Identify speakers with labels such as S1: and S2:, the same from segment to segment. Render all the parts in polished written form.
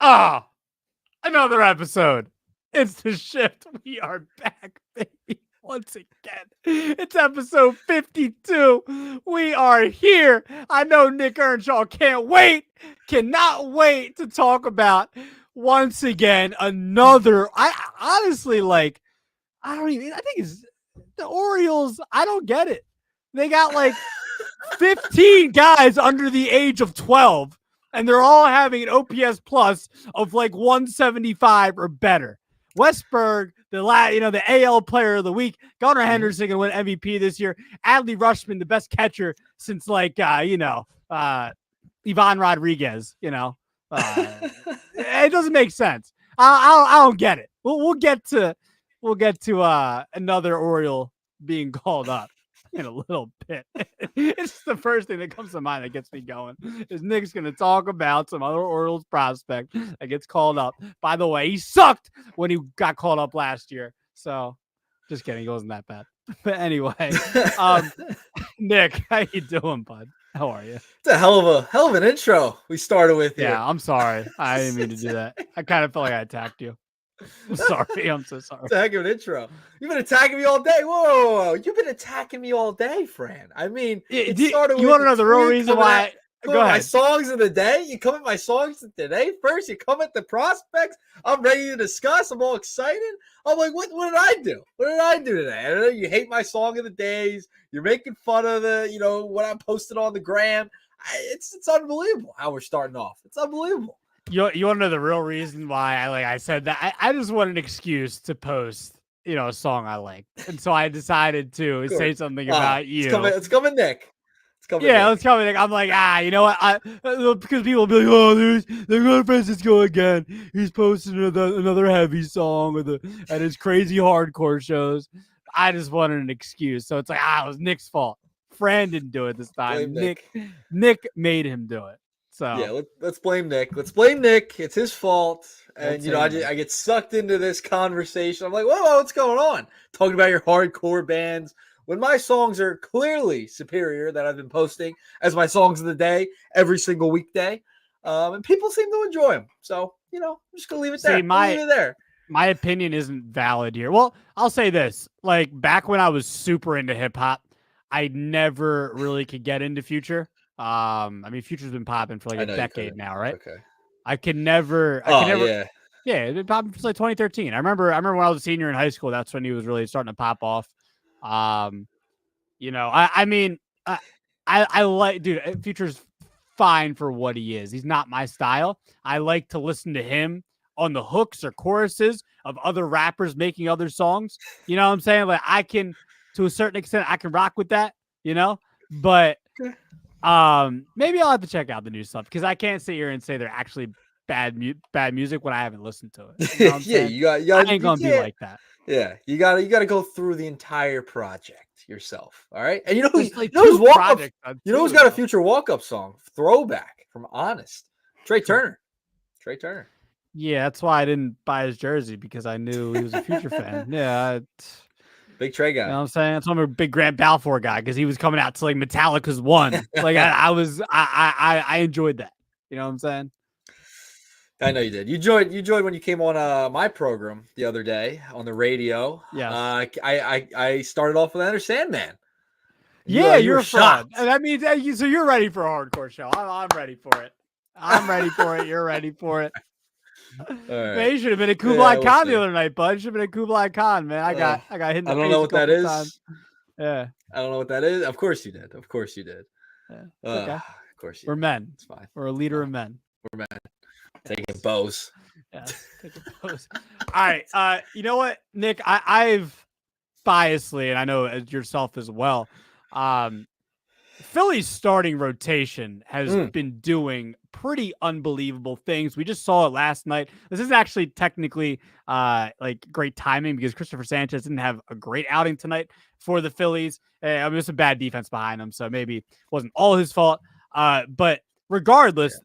S1: Oh, another episode. It's the shift. We are back, baby. Once again, it's episode 52. We are here. I know Nick Earnshaw cannot wait to talk about once again another. I honestly like. I think it's the Orioles. I don't get it. They got like 15 guys under the age of 12, and they're all having an OPS plus of like 175 or better. Westberg, the AL Player of the Week. Gunnar Henderson going to win MVP this year. Adley Rutschman, the best catcher since Ivan Rodriguez. It doesn't make sense. I don't get it. We'll get to another Oriole being called up in a little bit. It's the first thing that comes to mind that gets me going. Is Nick's going to talk about some other Orioles prospect that gets called up. By the way, he sucked when he got called up last year. So, just kidding. He wasn't that bad. But anyway, Nick, how you doing, bud? How are you?
S2: It's a hell of an intro we started with here.
S1: Yeah, I'm sorry. I didn't mean to do that. I kind of felt like I attacked you. I'm sorry. I'm so sorry.
S2: It's a heck of an intro. You've been attacking me all day. Whoa. You've been attacking me all day, Fran. I mean, it started
S1: you want to know the real reason why? Go ahead.
S2: My songs of the day. You come at my songs of the day first. You come at the prospects. I'm ready to discuss. I'm all excited. I'm like, what did I do? What did I do today? I don't know. You hate my song of the days. You're making fun of what I posted on the gram. It's unbelievable how we're starting off. It's unbelievable.
S1: You want to know the real reason why I said that? I just want an excuse to post, a song I like. And so I decided to say something about you.
S2: It's coming, Nick.
S1: Let's come in. I'm like, you know what? Because people will be like, oh, there's Francisco again. He's posting another heavy song at his crazy hardcore shows. I just wanted an excuse. So it's like, it was Nick's fault. Fran didn't do it this time. Nick made him do it. So
S2: yeah, let's blame Nick. It's his fault. And I get sucked into this conversation. I'm like, whoa, what's going on? Talking about your hardcore bands when my songs are clearly superior that I've been posting as my songs of the day every single weekday. And people seem to enjoy them. So, I'm just gonna leave it there.
S1: My opinion isn't valid here. Well, I'll say this. Like back when I was super into hip hop, I never really could get into Future. Future's been popping for like a decade now, right?
S2: Okay.
S1: I could never. Yeah, it's been popping since like 2013. I remember when I was a senior in high school. That's when he was really starting to pop off. I like, dude. Future's fine for what he is. He's not my style. I like to listen to him on the hooks or choruses of other rappers making other songs. You know what I'm saying? Like I can, to a certain extent, I can rock with that. But. Maybe I'll have to check out the new stuff because I can't sit here and say they're actually bad music when I haven't listened to it. You know what I'm
S2: you got.
S1: I ain't gonna be like that.
S2: Yeah, you got to go through the entire project yourself. All right, and who's got a Future walk-up song throwback from Honest? Trey Turner.
S1: Yeah, that's why I didn't buy his jersey because I knew he was a Future fan. Yeah.
S2: Big Trey guy.
S1: You know what I'm saying? That's why I'm a big Grant Balfour guy because he was coming out to like Metallica's One. Like I enjoyed that. You know what I'm saying?
S2: I know you did. You enjoyed when you came on my program the other day on the radio.
S1: Yeah.
S2: I started off with Enter Sandman.
S1: Yeah, you're shocked. That means so you're ready for a hardcore show. I'm ready for it. I'm ready for it. You're ready for it. Right. Man, you should have been at Kublai Khan the other night, bud. You should have been at Kublai Khan, man. I got hit in the face.
S2: I don't know what that is.
S1: Times. Yeah.
S2: I don't know what that is. Of course you did.
S1: Yeah. Okay.
S2: Of course you
S1: We're
S2: did.
S1: men.
S2: It's fine.
S1: We're a leader of men.
S2: We're men. Taking bows.
S1: Yeah. Taking bows. All right. You know what, Nick? I've biasly, and I know yourself as well. Phillies starting rotation has been doing pretty unbelievable things. We just saw it last night. This is actually technically great timing because Christopher Sanchez didn't have a great outing tonight for the Phillies. There's some bad defense behind him, so maybe it wasn't all his fault. But regardless,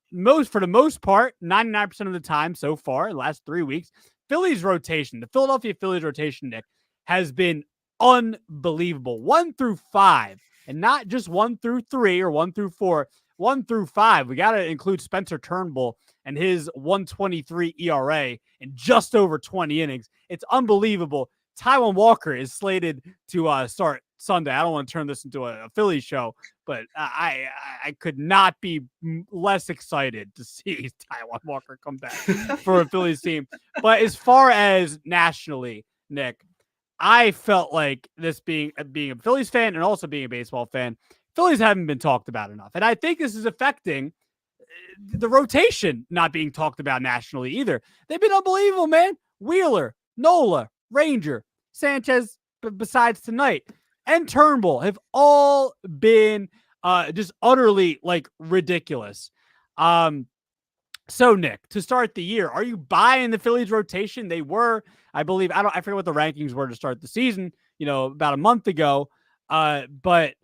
S1: for the most part, 99% of the time so far, the last 3 weeks, the Philadelphia Phillies rotation, Nick, has been unbelievable. 1 through 5. And not just 1 through 3 or 1 through 4, 1 through 5. We got to include Spencer Turnbull and his 1.23 ERA in just over 20 innings. It's unbelievable. Taijuan Walker is slated to start Sunday. I don't want to turn this into a Phillies show, but I could not be less excited to see Taijuan Walker come back for a Phillies team. But as far as nationally, Nick, I felt like this being a Phillies fan and also being a baseball fan, Phillies haven't been talked about enough. And I think this is affecting the rotation not being talked about nationally either. They've been unbelievable, man. Wheeler, Nola, Ranger, Sanchez, besides tonight, and Turnbull have all been just utterly like ridiculous. So Nick, to start the year, are you buying the Phillies rotation? They were, I believe, I forget what the rankings were to start the season, about a month ago. But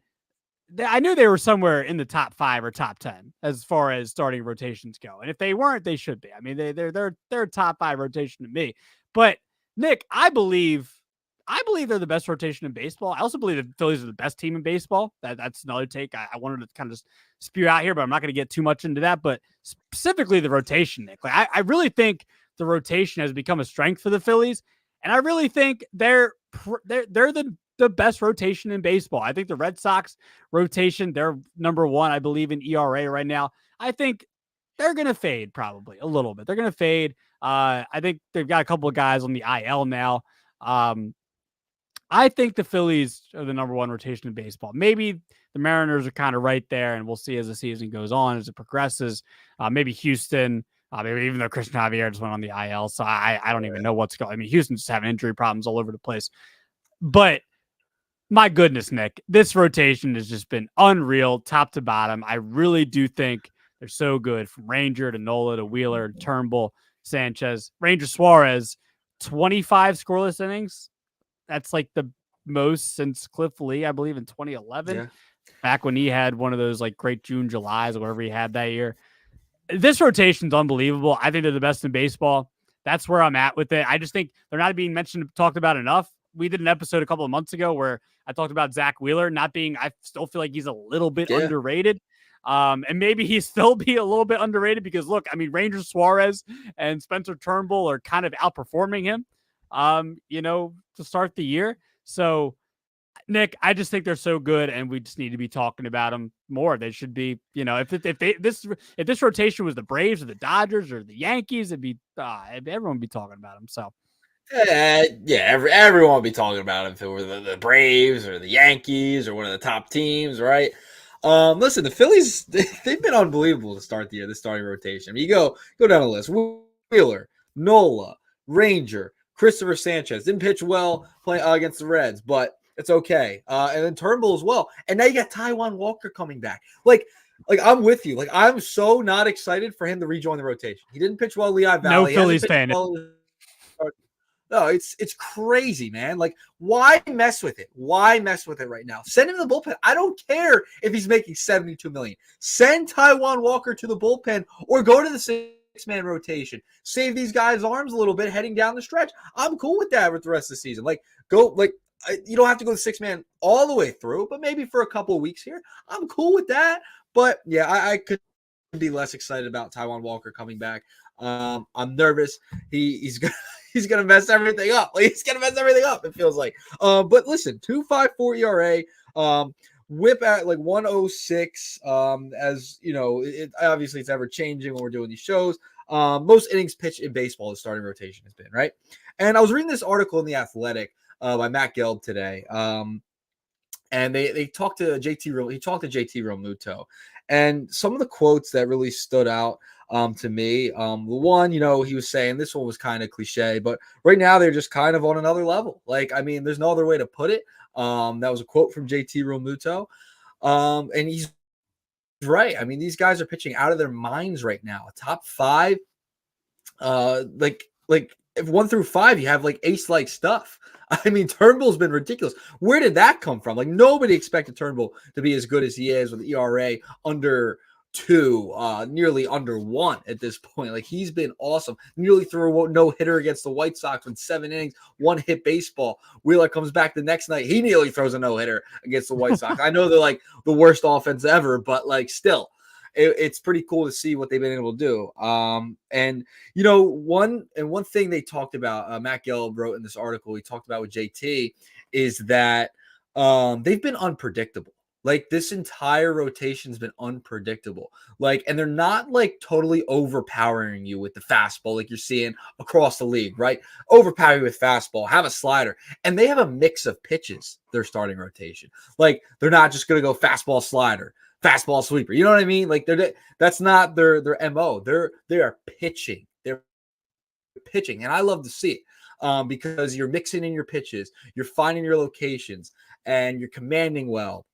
S1: I knew they were somewhere in the top 5 or top 10 as far as starting rotations go. And if they weren't, they should be. I mean, they're a top 5 rotation to me. But Nick, I believe they're the best rotation in baseball. I also believe the Phillies are the best team in baseball. That's another take I wanted to kind of just spew out here, but I'm not going to get too much into that. But specifically the rotation, Nick, like I really think the rotation has become a strength for the Phillies, and I really think they're the best rotation in baseball. I think the Red Sox rotation, they're number 1, I believe, in ERA right now. I think they're going to fade probably a little bit. They're going to fade. I think they've got a couple of guys on the IL now. I think the Phillies are the number 1 rotation in baseball. Maybe the Mariners are kind of right there, and we'll see as the season goes on, as it progresses. Maybe Houston, maybe even though Christian Javier just went on the IL, so I don't even know what's going on. I mean, Houston's just having injury problems all over the place. But my goodness, Nick, this rotation has just been unreal, top to bottom. I really do think they're so good, from Ranger to Nola to Wheeler to Turnbull, Sanchez, Ranger Suarez, 25 scoreless innings. That's like the most since Cliff Lee, I believe, in 2011, back when he had one of those like great June, Julys or whatever he had that year. This rotation's unbelievable. I think they're the best in baseball. That's where I'm at with it. I just think they're not being talked about enough. We did an episode a couple of months ago where I talked about Zach Wheeler not being, I still feel like he's a little bit underrated. And maybe he still be a little bit underrated because look, I mean, Ranger Suarez and Spencer Turnbull are kind of outperforming him, to start the year. So Nick, I just think they're so good, and we just need to be talking about them more. They should be, if this rotation was the Braves or the Dodgers or the Yankees, everyone would be talking about them. So.
S2: Everyone would be talking about it if it were the Braves or the Yankees or one of the top teams, right? Listen, the Phillies, they've been unbelievable to start the year, the starting rotation. I mean, you go down the list. Wheeler, Nola, Ranger, Christopher Sanchez. Didn't pitch well playing against the Reds, but it's okay. And then Turnbull as well. And now you got Taijuan Walker coming back. Like I'm with you. Like, I'm so not excited for him to rejoin the rotation. He didn't pitch well Lehigh Valley.
S1: No Phillies fan.
S2: No, it's crazy, man. Like, why mess with it? Why mess with it right now? Send him to the bullpen. I don't care if he's making $72 million. Send Taijuan Walker to the bullpen or go to the 6-man rotation. Save these guys' arms a little bit heading down the stretch. I'm cool with that with the rest of the season. You don't have to go to 6-man all the way through, but maybe for a couple of weeks here. I'm cool with that. But yeah, I could be less excited about Taijuan Walker coming back. I'm nervous. He's gonna mess everything up. He's gonna mess everything up. It feels like. But listen, 2.54 ERA. Whip at like 106. As you know, obviously it's ever changing when we're doing these shows. Most innings pitched in baseball, the starting rotation has been, right. And I was reading this article in The Athletic by Matt Gelb today. And they talked to JT. He talked to JT Realmuto, and some of the quotes that really stood out to me. The one, he was saying, this one was kind of cliche, but right now they're just kind of on another level. Like, I mean, there's no other way to put it. That was a quote from JT Realmuto. And he's right. I mean, these guys are pitching out of their minds right now. Top 5, like if 1 through 5, you have like ace-like stuff. I mean, Turnbull's been ridiculous. Where did that come from? Like, nobody expected Turnbull to be as good as he is with ERA under 2, nearly under 1 at this point. Like, he's been awesome. Nearly threw a no-hitter against the White Sox in 7 innings, 1-hit baseball. Wheeler comes back the next night. He nearly throws a no-hitter against the White Sox. I know they're like the worst offense ever, but like still. it's pretty cool to see what they've been able to do. And one thing they talked about, Matt Gelb wrote in this article, he talked about with JT, is that they've been unpredictable. Like this entire rotation's been unpredictable. Like, and they're not like totally overpowering you with the fastball like you're seeing across the league, right? Overpower you with fastball, have a slider, and they have a mix of pitches. Their starting rotation, like they're not just gonna go fastball, slider, fastball, sweeper. You know what I mean? Like that's not their mo. They are pitching. They're pitching, and I love to see it because you're mixing in your pitches, you're finding your locations, and you're commanding well.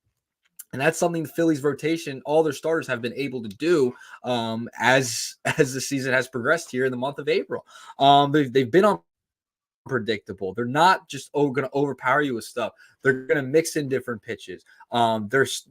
S2: And that's something the Phillies rotation, all their starters have been able to do as the season has progressed here in the month of April. They've been unpredictable. They're not just going to overpower you with stuff. They're going to mix in different pitches. There's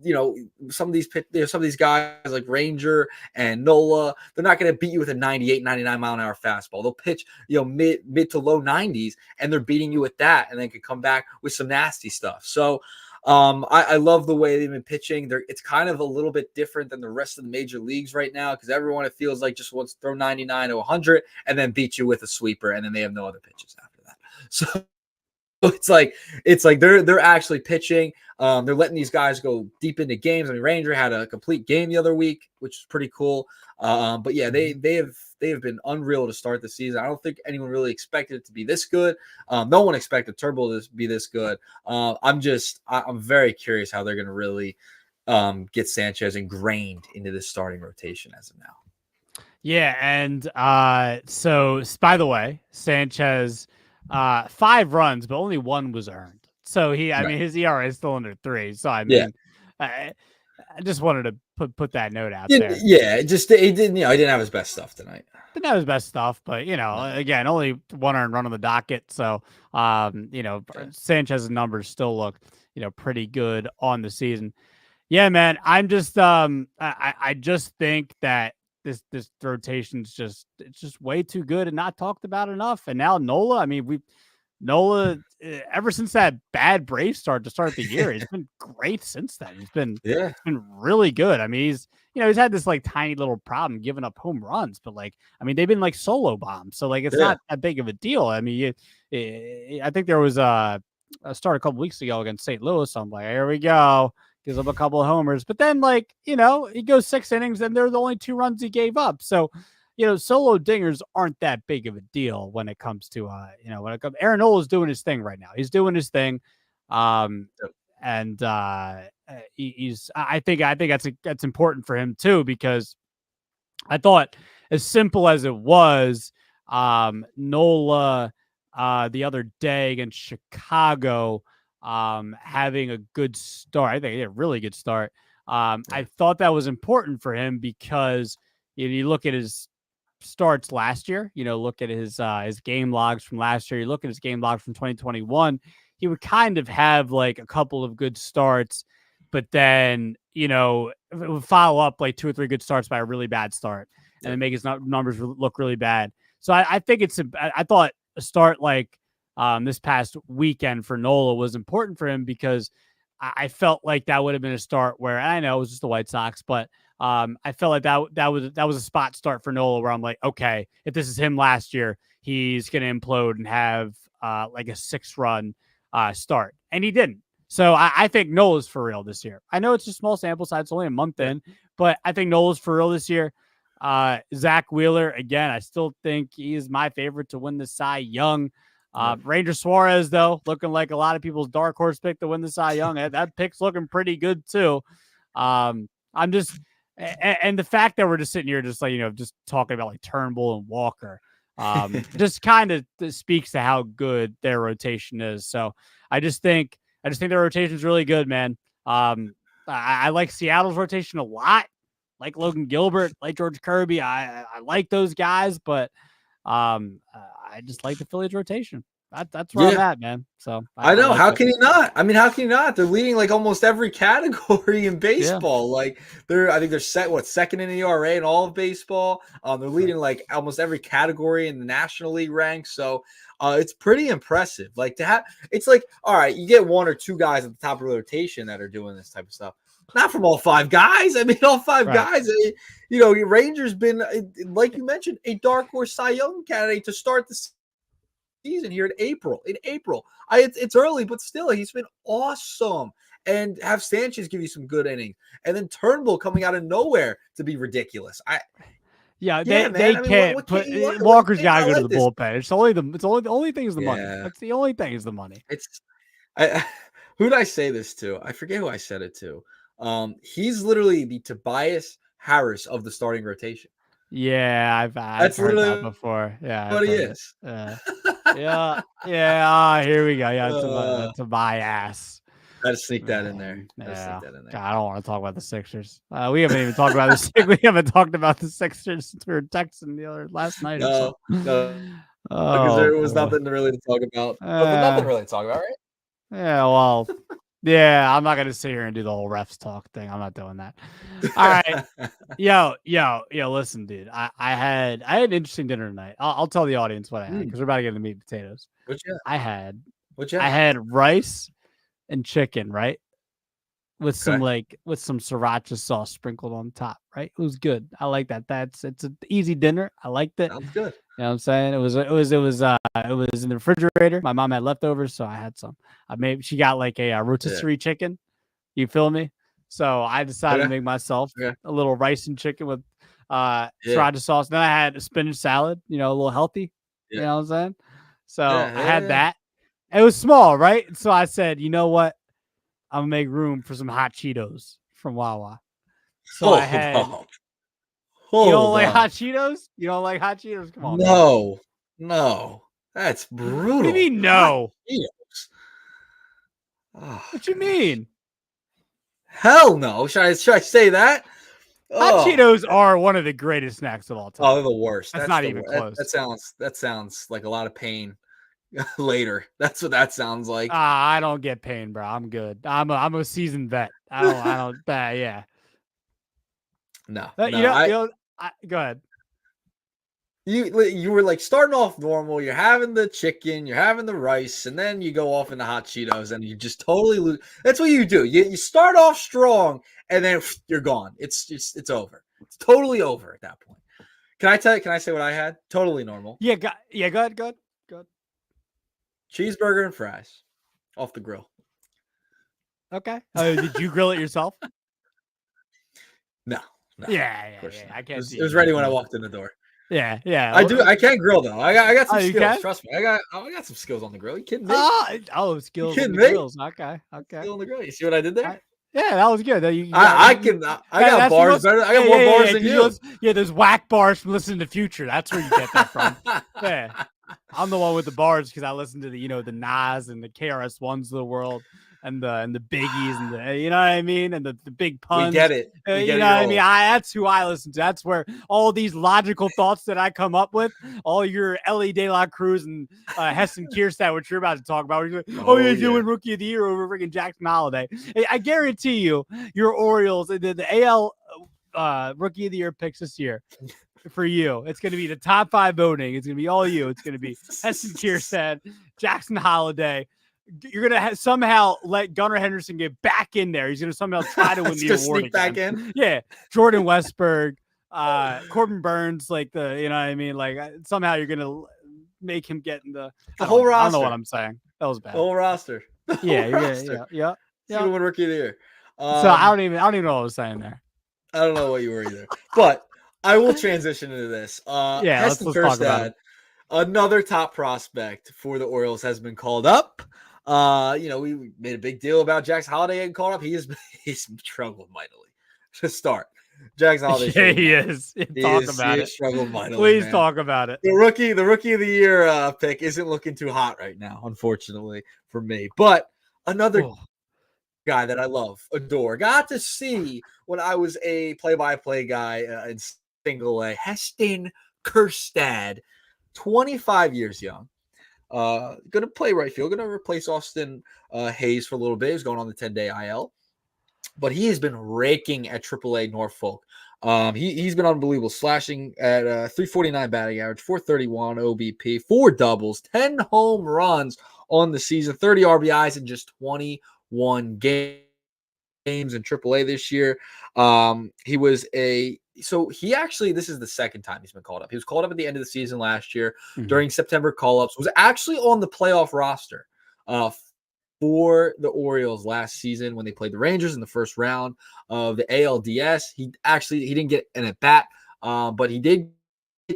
S2: some of these guys like Ranger and Nola. They're not going to beat you with a 98, 99 mile an hour fastball. They'll pitch mid to low 90s, and they're beating you with that, and then can come back with some nasty stuff. So. I love the way they've been pitching. It's kind of a little bit different than the rest of the major leagues right now because everyone, it feels like, just wants to throw 99 to 100 and then beat you with a sweeper, and then they have no other pitches after that. So it's like they're actually pitching. They're letting these guys go deep into games. I mean, Ranger had a complete game the other week, which is pretty cool. But yeah, they have been unreal to start the season. I don't think anyone really expected it to be this good. No one expected Turnbull to be this good. I'm very curious how they're going to really get Sanchez ingrained into this starting rotation as of now.
S1: Yeah, and so by the way, Sanchez 5 runs, but only 1 was earned. So his ERA is still under 3. So I mean, I just wanted to put that note out there.
S2: Yeah, he didn't have his best stuff tonight.
S1: Didn't have his best stuff, but again, only 1 earned run on the docket. So Sanchez's numbers still look pretty good on the season. Yeah, man. I'm just I just think that this rotation's just way too good and not talked about enough. And now Nola, I mean, Nola, ever since that bad Brave start to start the year, he's been great since then. He's been really good. I mean, he's had this like tiny little problem giving up home runs, but they've been like solo bombs, so it's not that big of a deal. I mean, I think there was a start a couple weeks ago against St. Louis. I'm like, here we go. Gives up a couple of homers, but then he goes 6 innings and they're the only 2 runs he gave up. So, solo dingers aren't that big of a deal when it comes to Aaron Nola's doing his thing right now. He's doing his thing. And I think that's important for him too, because I thought, as simple as it was, Nola the other day against Chicago, having a good start. I think he had a really good start. I thought that was important for him because you look at his starts last year, look at his game logs from last year, you look at his game logs from 2021, he would kind of have like a couple of good starts, but then, it would follow up like 2 or 3 good starts by a really bad start and then make his numbers look really bad. So I think I thought a start like this past weekend for Nola was important for him because I felt like that would have been a start where, I know it was just the White Sox, but I felt like that was a spot start for Nola where I'm like, okay, if this is him last year, he's going to implode and have like a 6-run start. And he didn't. So I think Nola's for real this year. I know it's a small sample size, it's only a month in, but I think Nola's for real this year. Zach Wheeler, again, I still think he is my favorite to win the Cy Young. Ranger Suarez, though, looking like a lot of people's dark horse pick to win the Cy Young. That pick's looking pretty good, too. I'm just, and the fact that we're just sitting here just just talking about like Turnbull and Walker, just kind of speaks to how good their rotation is. So I just think their rotation is really good, man. I like Seattle's rotation a lot. Like Logan Gilbert, like George Kirby. I like those guys, but I just like the Phillies rotation. That's where I'm at, man. So
S2: I know.
S1: like
S2: how can you not? I mean, how can you not? They're leading like almost every category in baseball. Yeah. Like I think they're second in the ERA in all of baseball. They're leading like almost every category in the National League ranks. So it's pretty impressive. Like it's like, all right, you get 1 or 2 guys at the top of the rotation that are doing this type of stuff. Not from all five guys. I mean, all five
S1: Right.
S2: guys. You know, Rangers been, like you mentioned, a dark horse Cy Young candidate to start the season here in April. It's early, but still, he's been awesome. And have Sanchez give you some good innings, and then Turnbull coming out of nowhere to be ridiculous.
S1: Yeah,
S2: Yeah,
S1: they
S2: man. I mean, what,
S1: can't
S2: what can't
S1: put
S2: you like? What
S1: Walker's
S2: can't
S1: got to
S2: not
S1: go to
S2: like
S1: the
S2: this?
S1: bullpen. The only thing is the money.
S2: Yeah,
S1: That's the only thing is the money.
S2: it's. Who did I say this to? I forget who I said it to. He's literally the Tobias Harris of the starting rotation.
S1: Yeah, I've
S2: That's
S1: heard that
S2: literally
S1: before. Yeah, I've
S2: what he
S1: heard it.
S2: is.
S1: Yeah. Here we go. Yeah, to my ass.
S2: I had to sneak that in there.
S1: Man,
S2: I had to sneak
S1: yeah.
S2: that in there.
S1: God, I don't want to talk about the Sixers. We haven't even talked about the we haven't talked about the Sixers since we were texting last night or
S2: No,
S1: something.
S2: no, because
S1: Oh
S2: there was
S1: boy.
S2: nothing really to talk about. Nothing really to talk about, right?
S1: Yeah, well, yeah, I'm not gonna sit here and do the whole refs talk thing. I'm not doing that. All right. Yo, listen, dude. I had an interesting dinner tonight. I'll tell the audience what I had because we're about to get into meat and potatoes.
S2: What you
S1: I had
S2: What you
S1: I had rice and chicken, right? With some sriracha sauce sprinkled on top, right? It was good. I like that. It's an easy dinner. I liked it.
S2: Sounds good.
S1: You know what I'm saying? It was in the refrigerator. My mom had leftovers, so I had some. She got like a rotisserie chicken. You feel me? So I decided to make myself a little rice and chicken with sriracha sauce. Then I had a spinach salad, a little healthy.
S2: Yeah.
S1: You know what I'm saying? So I had that. It was small, right? So I said, you know what? I'm gonna make room for some hot Cheetos from Wawa. So I had. You don't like hot Cheetos? You don't like hot Cheetos? Come on, man.
S2: No, that's brutal.
S1: What do you mean no?
S2: Oh,
S1: what you mean?
S2: Hell no! Should I say that?
S1: Hot Cheetos are one of the greatest snacks of all time.
S2: Oh, they're the worst.
S1: That's not even close.
S2: That sounds like a lot of pain later. That's what that sounds like.
S1: I don't get pain, bro. I'm good. I'm a seasoned vet. I don't. Yeah.
S2: No.
S1: Go ahead.
S2: You were like starting off normal. You're having the chicken, you're having the rice, and then you go off into hot Cheetos, and you just totally lose. That's what you do. You start off strong, and then you're gone. It's over. It's totally over at that point. Can I say what I had? Totally normal.
S1: Yeah. Go ahead.
S2: Cheeseburger and fries off the grill.
S1: Okay. Did you grill it yourself?
S2: No.
S1: Yeah. I can't see.
S2: It was ready when I walked in the door.
S1: Yeah.
S2: I do. I can't grill though. I got some skills.
S1: Can?
S2: Trust me. I got some skills on the grill. You kidding me?
S1: Skills on the grills. Okay.
S2: Skill on the grill. You see what I did there?
S1: Yeah, that was good.
S2: I got bars better. I got more bars than you.
S1: There's whack bars from listening to Future. That's where you get that from. Yeah. I'm the one with the bars because I listen to the the Nas and the KRS-Ones of the world and the Biggies and the you know what I mean and the big puns.
S2: We get it.
S1: You know what I mean? That's who I listen to. That's where all these logical thoughts that I come up with, all your Ellie De La Cruz and Heston Kjerstad, which you're about to talk about. You're like, you're doing Rookie of the Year over freaking Jackson Holiday. I guarantee you, your Orioles, the AL Rookie of the Year picks this year. For you, it's going to be the top 5 voting. It's going to be all you. It's going to be Heston Kjerstad, Jackson Holiday. You're going to somehow let Gunnar Henderson get back in there. He's going to somehow try to win the award
S2: sneak back in.
S1: Yeah, Jordan Westberg, Corbin Burns, like you know what I mean? Like somehow you're going to make him get in the
S2: whole roster.
S1: I don't know what I'm saying. That was bad.
S2: The whole roster.
S1: Yeah.
S2: Win Rookie of the Year.
S1: So I don't even know what I was saying there.
S2: I don't know what you were either, but I will transition into this.
S1: Heston Kjerstad,
S2: another top prospect for the Orioles, has been called up. We made a big deal about Jackson Holiday getting called up. He's struggled mightily to start. Jackson Holiday.
S1: Yeah, he is. Talk about it.
S2: Struggled mightily.
S1: Please talk about it.
S2: The rookie of the year pick isn't looking too hot right now, unfortunately for me. But another guy that I love, adore, got to see when I was a play-by-play guy in single A, Heston Kjerstad, 25 years young. Going to play right field, going to replace Austin Hayes for a little bit. He's going on the 10-day IL. But he has been raking at AAA Norfolk. He's been unbelievable, slashing at 349 batting average, 431 OBP, 4 doubles, 10 home runs on the season, 30 RBIs in just 21 games. games in AAA this year. He was he actually, this is the second time he's been called up. He was called up at the end of the season last year during September call-ups, was actually on the playoff roster for the Orioles last season when they played the Rangers in the first round of the ALDS. He didn't get an at-bat, but he did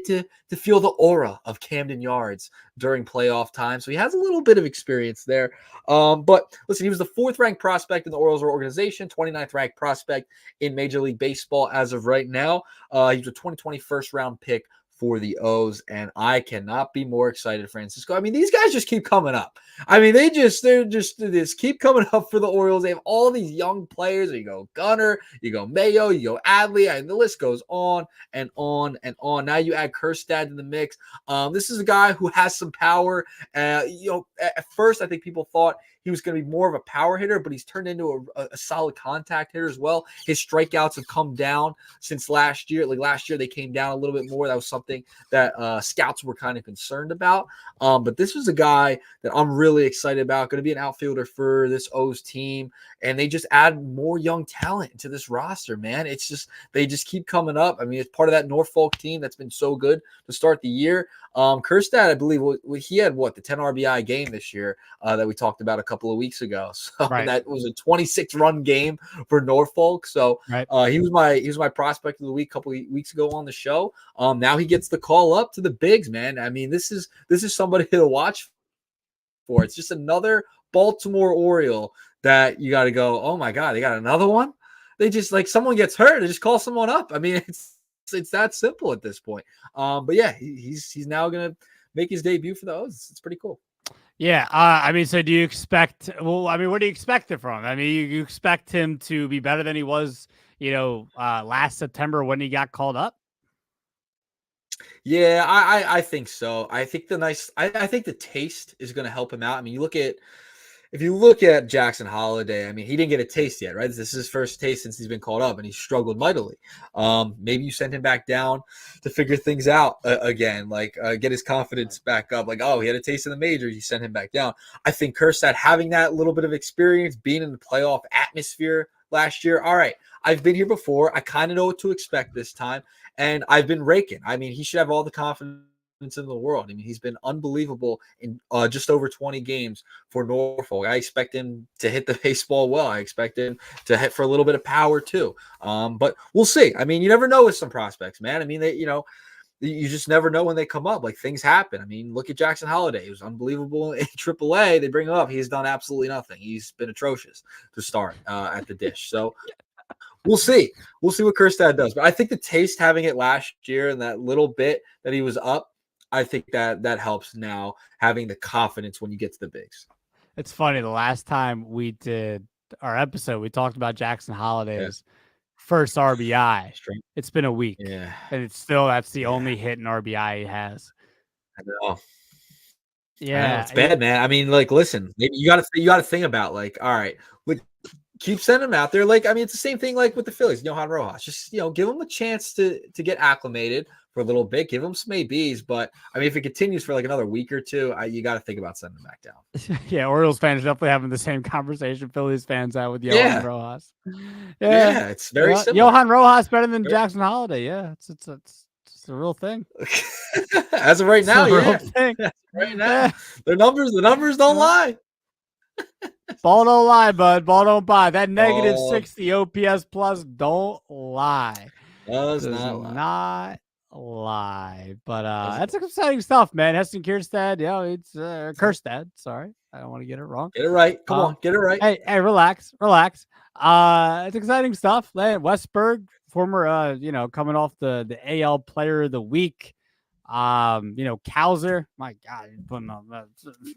S2: to feel the aura of Camden Yards during playoff time. So he has a little bit of experience there. But listen, he was the 4th ranked prospect in the Orioles organization, 29th ranked prospect in Major League Baseball as of right now. He's a 2020 first round pick for the O's, and I cannot be more excited, Francisco. I mean, these guys just keep coming up. I mean, they just keep coming up for the Orioles. They have all these young players. You go Gunnar, you go Mayo, you go Adley, and the list goes on and on and on. Now you add Kjerstad to the mix. This is a guy who has some power. At first, I think people thought he was going to be more of a power hitter, but he's turned into a solid contact hitter as well. His strikeouts have come down since last year. Like last year, they came down a little bit more. That was something that scouts were kind of concerned about. But this was a guy that I'm really excited about. Going to be an outfielder for this O's team. And they just add more young talent to this roster, man. It's just, they just keep coming up. I mean, it's part of that Norfolk team that's been so good to start the year. Kjerstad, I believe, he had the 10 RBI game this year that we talked about a couple of weeks ago. So that was a 26-run game for Norfolk. So he was my prospect of the week a couple of weeks ago on the show. Now he gets the call up to the bigs, man. I mean, this is somebody to watch for. It's just another Baltimore Oriole that you got to go, oh my God, they got another one. They just, like, someone gets hurt, they just call someone up. I mean, it's that simple at this point. But yeah, he's now gonna make his debut for the O's. It's pretty cool.
S1: Yeah. I mean, so do you expect? Well, I mean, what do you expect it from? I mean, you expect him to be better than he was, last September when he got called up?
S2: Yeah, I think so. I think I think the taste is going to help him out. I mean, if you look at Jackson Holiday, I mean, he didn't get a taste yet, right? This is his first taste since he's been called up, and he struggled mightily. Maybe you send him back down to figure things out again, like get his confidence back up. Like, oh, he had a taste in the majors, you send him back down. I think Kjerstad, having that little bit of experience, being in the playoff atmosphere last year, all right, I've been here before. I kind of know what to expect this time, and I've been raking. I mean, he should have all the confidence in the world. I mean, he's been unbelievable in just over 20 games for Norfolk. I expect him to hit the baseball well. I expect him to hit for a little bit of power too. But we'll see. I mean, you never know with some prospects, man. I mean, you just never know when they come up. Like, things happen. I mean, look at Jackson Holiday. He was unbelievable in AAA. They bring him up. He's done absolutely nothing. He's been atrocious to start at the dish. So we'll see. We'll see what Kjerstad does. But I think the taste, having it last year and that little bit that he was up, I think that helps now, having the confidence when you get to the bigs.
S1: It's funny. The last time we did our episode, we talked about Jackson Holiday's first RBI. It's been a week, and that's the only hit in RBI he has.
S2: I know.
S1: Yeah,
S2: it's bad, man. I mean, like, listen, maybe you got to think about, like, all right, keep sending him out there. Like, I mean, it's the same thing like with the Phillies, Johan Rojas. Just, give him a chance to get acclimated for a little bit. Give him some ABs. But, I mean, if it continues for like another week or two, you got to think about sending him back down.
S1: Yeah, Orioles fans are definitely having the same conversation Phillies fans have with Johan Rojas.
S2: Yeah, it's very similar.
S1: Johan Rojas better than Jackson Holiday. Yeah, it's a real thing.
S2: As of right now,
S1: real thing.
S2: Right now, the numbers don't lie.
S1: Ball don't lie, bud. Ball don't buy. That negative 60 OPS plus don't lie.
S2: Does not
S1: lie. But that's exciting stuff, man. Heston Kjerstad, it's Kjerstad. Sorry, I don't want to get it wrong.
S2: Get it right. Come on, get it right.
S1: Hey, relax. It's exciting stuff. Westberg, former, coming off the AL Player of the Week. Cowser, my God, he's putting on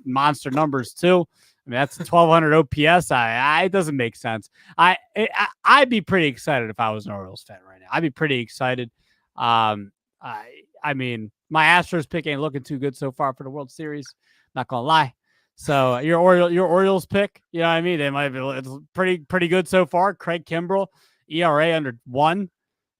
S1: monster numbers too. I mean, that's 1,200 OPS. It doesn't make sense. I'd be pretty excited if I was an Orioles fan right now. I'd be pretty excited. I mean, my Astros pick ain't looking too good so far for the World Series. Not gonna lie. So your Orioles pick, you know what I mean? They might be it's pretty good so far. Craig Kimbrell, ERA under 1.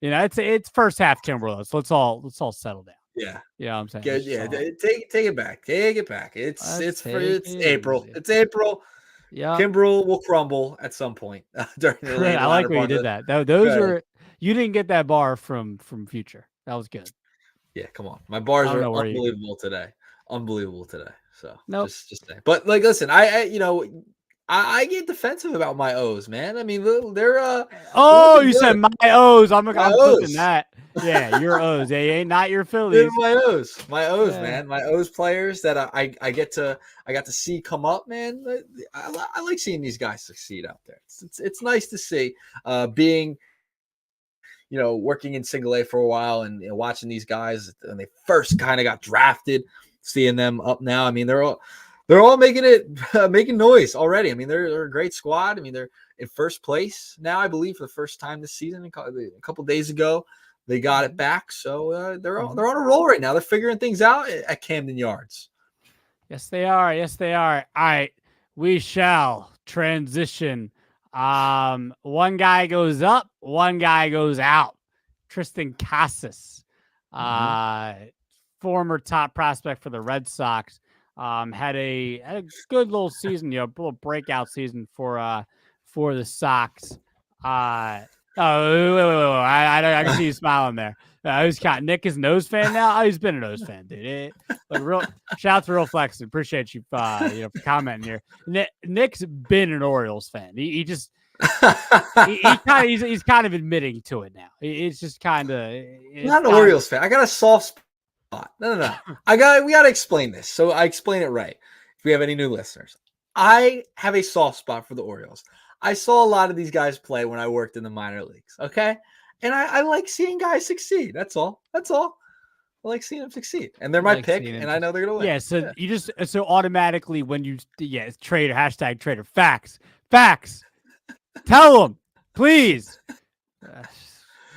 S1: It's first half Kimbrell. So let's all settle down.
S2: Yeah.
S1: Yeah, I'm saying.
S2: Good, yeah. Take it back. Take it back. It's April. It's April.
S1: Yeah.
S2: Kimbrel will crumble at some point during the
S1: I like
S2: latter
S1: when you
S2: part
S1: did
S2: of
S1: that. Those
S2: the.
S1: were you didn't get that bar from Future. That was good.
S2: Yeah, come on. My
S1: I
S2: bars
S1: don't
S2: are
S1: know where you get.
S2: unbelievable today. Unbelievable today. So
S1: Nope.
S2: just saying. But like, listen, I get defensive about my O's, man. I mean, they're
S1: Oh,
S2: looking
S1: you said
S2: good.
S1: my O's.
S2: My
S1: I'm flipping
S2: O's.
S1: that. Yeah, your O's. They ain't not your
S2: They're
S1: Phillies.
S2: my O's,
S1: Yeah.
S2: man. My O's players that I got to see come up, man. I like seeing these guys succeed out there. It's nice to see. Being working in single A for a while and watching these guys when they first kind of got drafted, seeing them up now. I mean, they're all making it making noise already. I mean, they're a great squad. I mean, they're in first place now, I believe, for the first time this season. A couple days ago, they got it back, so they're on a roll right now. They're figuring things out at Camden Yards.
S1: Yes, they are. Yes, they are. All right. We shall transition. One guy goes up, one guy goes out. Tristan Casas, former top prospect for the Red Sox, had a good little season, little breakout season for the Sox. Wait. I can see you smiling there. Who's got Nick is an O's fan now? Oh, he's been an O's fan, dude. Shout out to Real Flex. Appreciate you, for commenting here. Nick's been an Orioles fan. He just he's kind of admitting to it now. It's just kind of
S2: not an Orioles fan. I got a soft spot. No. We got to explain this. So I explain it right. If we have any new listeners, I have a soft spot for the Orioles. I saw a lot of these guys play when I worked in the minor leagues. Okay. And I like seeing guys succeed. That's all. I like seeing them succeed. And they're my pick, and I know they're going to win.
S1: Yeah, so you just automatically when you it's trader, #trader. Facts. Tell them, please.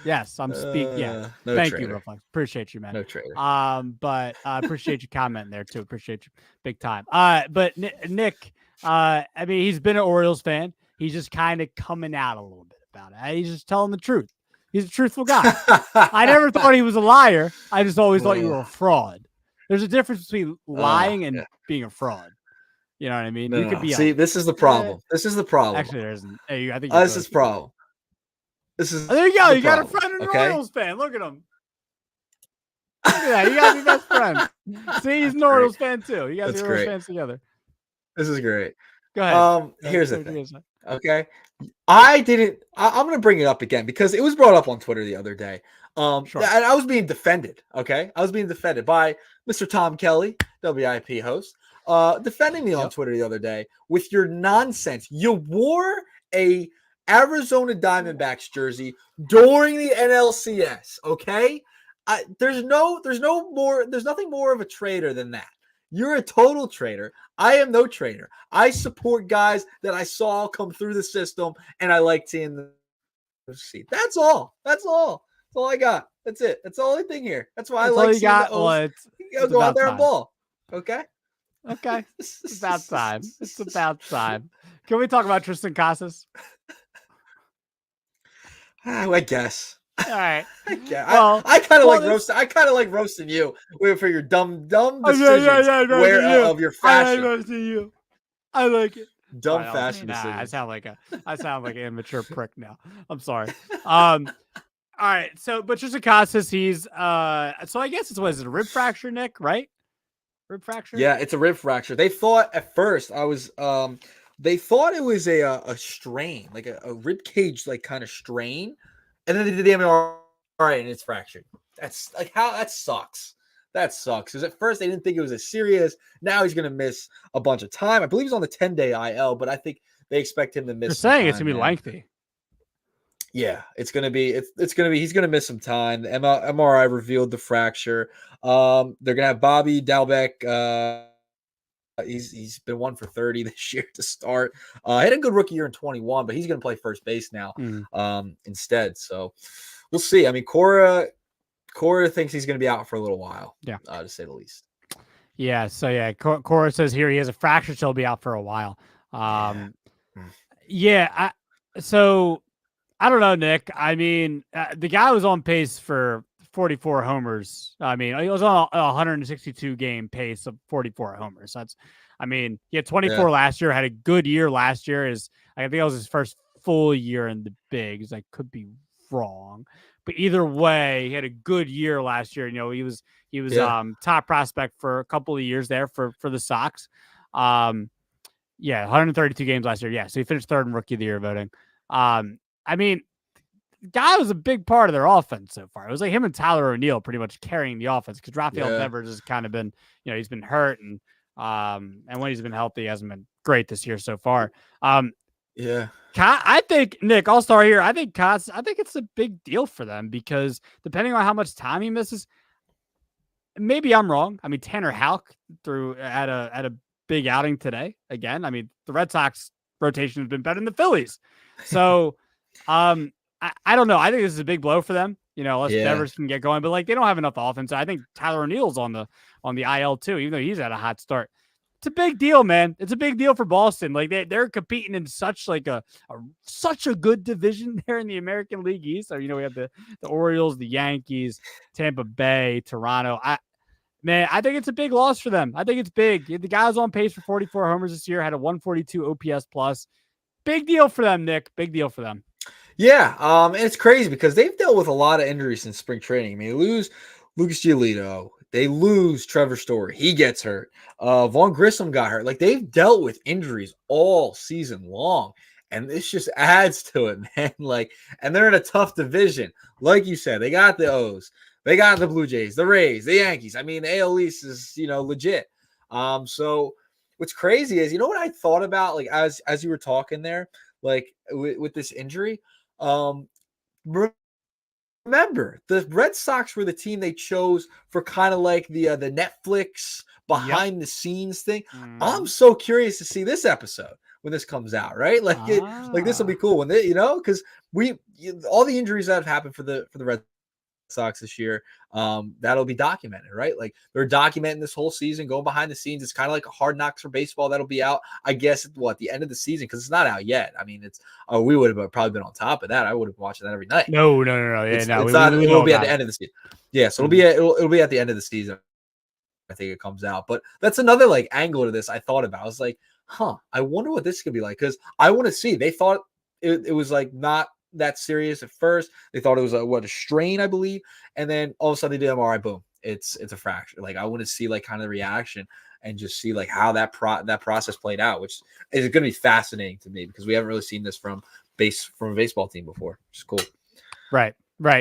S1: Yes, I'm speaking. Yeah.
S2: No
S1: Thank
S2: trader.
S1: you, Real Flex. Appreciate you, man.
S2: No trader.
S1: But I appreciate you commenting there too. Appreciate you big time. But Nick, I mean, he's been an Orioles fan. He's just kind of coming out a little bit about it. He's just telling the truth. He's a truthful guy. I never thought he was a liar. I just always thought you were a fraud. There's a difference between lying and being a fraud. You know what I mean? You could be.
S2: See, this is the problem. This is the problem.
S1: Actually, there isn't. Hey, I think
S2: this is the problem. This is.
S1: There you go. You got a friend, an Orioles fan. Look at him. Look at that. You got to be best friends. See, he's an Orioles fan too. You guys are Orioles fans together.
S2: This is great.
S1: Go ahead.
S2: Here's the thing. Okay. I'm going to bring it up again because it was brought up on Twitter the other day. Sure. And I was being defended. Okay. I was being defended by Mr. Tom Kelly, WIP host, defending me on Twitter the other day with your nonsense. You wore a Arizona Diamondbacks jersey during the NLCS. Okay. There's nothing more of a traitor than that. You're a total traitor. I am no traitor. I support guys that I saw come through the system, and I like seeing them succeed. That's all. That's all I got. That's it. That's the only thing here. That's why I like seeing the O's. Go out there and ball. Okay?
S1: Okay. It's about time. It's about time. Can we talk about Tristan Casas?
S2: I guess.
S1: All right.
S2: Well, I kind of like roasting. I kind of like roasting you for your dumb decisions of your fashion.
S1: I roasting you. I like it.
S2: Dumb fashion decisions.
S1: I sound like an immature prick now. I'm sorry. All right. So, but Tristan Casas, he's so I guess it's a rib fracture, Nick, right? Rib fracture.
S2: Yeah, it's a rib fracture. They thought at first they thought it was a strain, like a rib cage, like kind of strain. And then they did the MRI and it's fractured. That's like that sucks. That sucks. Because at first they didn't think it was as serious. Now he's going to miss a bunch of time. I believe he's on the 10-day IL, but I think they expect him to miss.
S1: You're saying it's going to be lengthy.
S2: Yeah, it's going to be. He's going to miss some time. The MRI revealed the fracture. They're going to have Bobby Dalbec. He's been 1 for 30 this year to start. Had a good rookie year in 21, but he's going to play first base now instead. So we'll see. I mean, Cora thinks he's going to be out for a little while.
S1: Yeah,
S2: to say the least.
S1: Yeah. So yeah, Cora says here he has a fracture, so he'll be out for a while. So I don't know, Nick. I mean, the guy was on pace for 44 homers. I mean, he was on a 162 game pace of 44 homers. That's, I mean, he had 24 last year, had a good year last year. I think that was his first full year in the bigs. I could be wrong, but either way, he had a good year last year. He was top prospect for a couple of years there for the Sox. 132 games last year. Yeah, so he finished third in Rookie of the Year voting. I mean, guy was a big part of their offense so far. It was like him and Tyler O'Neill pretty much carrying the offense because Rafael Devers has kind of been, he's been hurt and when he's been healthy, he hasn't been great this year so far. I think, Nick, I'll start here. I think it's a big deal for them because depending on how much time he misses, maybe I'm wrong. I mean, Tanner Houck threw at a big outing today again. I mean, the Red Sox rotation has been better than the Phillies. So, I don't know. I think this is a big blow for them, unless Devers can get going. But they don't have enough offense. I think Tyler O'Neill's on the IL too, even though he's had a hot start. It's a big deal, man. It's a big deal for Boston. They're competing in such such a good division there in the American League East. So we have the Orioles, the Yankees, Tampa Bay, Toronto. I think it's a big loss for them. I think it's big. The guy was on pace for 44 homers this year, had a 142 OPS plus. Big deal for them, Nick. Big deal for them.
S2: Yeah, and it's crazy because they've dealt with a lot of injuries in spring training. I mean, they lose Lucas Giolito. They lose Trevor Story. He gets hurt. Vaughn Grissom got hurt. They've dealt with injuries all season long, and this just adds to it, man. And they're in a tough division. Like you said, they got the O's. They got the Blue Jays, the Rays, the Yankees. I mean, the AL East is, legit. So what's crazy is, what I thought about, as you were talking there, with this injury, remember, the Red Sox were the team they chose for kind of the Netflix behind the scenes thing. I'm so curious to see this episode when this comes out, right? This will be cool when they, because all the injuries that have happened for the Red Sox this year, that'll be documented, right? They're documenting this whole season, going behind the scenes. It's kind of like a Hard Knocks for baseball that'll be out, I guess, at the end of the season, because it's not out yet. I mean, we would have probably been on top of that. I would have been watching that every night.
S1: No.
S2: It'll be at the end of the season. Yeah, so it'll be at the end of the season. I think it comes out, but that's another angle to this I thought about. I was like, I wonder what this could be like, because I want to see. They thought it was not that serious at first. They thought it was a strain, I believe, and then all of a sudden they did MRI, boom, it's a fracture. I want to see kind of the reaction and just see how that process played out, which is going to be fascinating to me because we haven't really seen this from a baseball team before, which is cool.
S1: Right.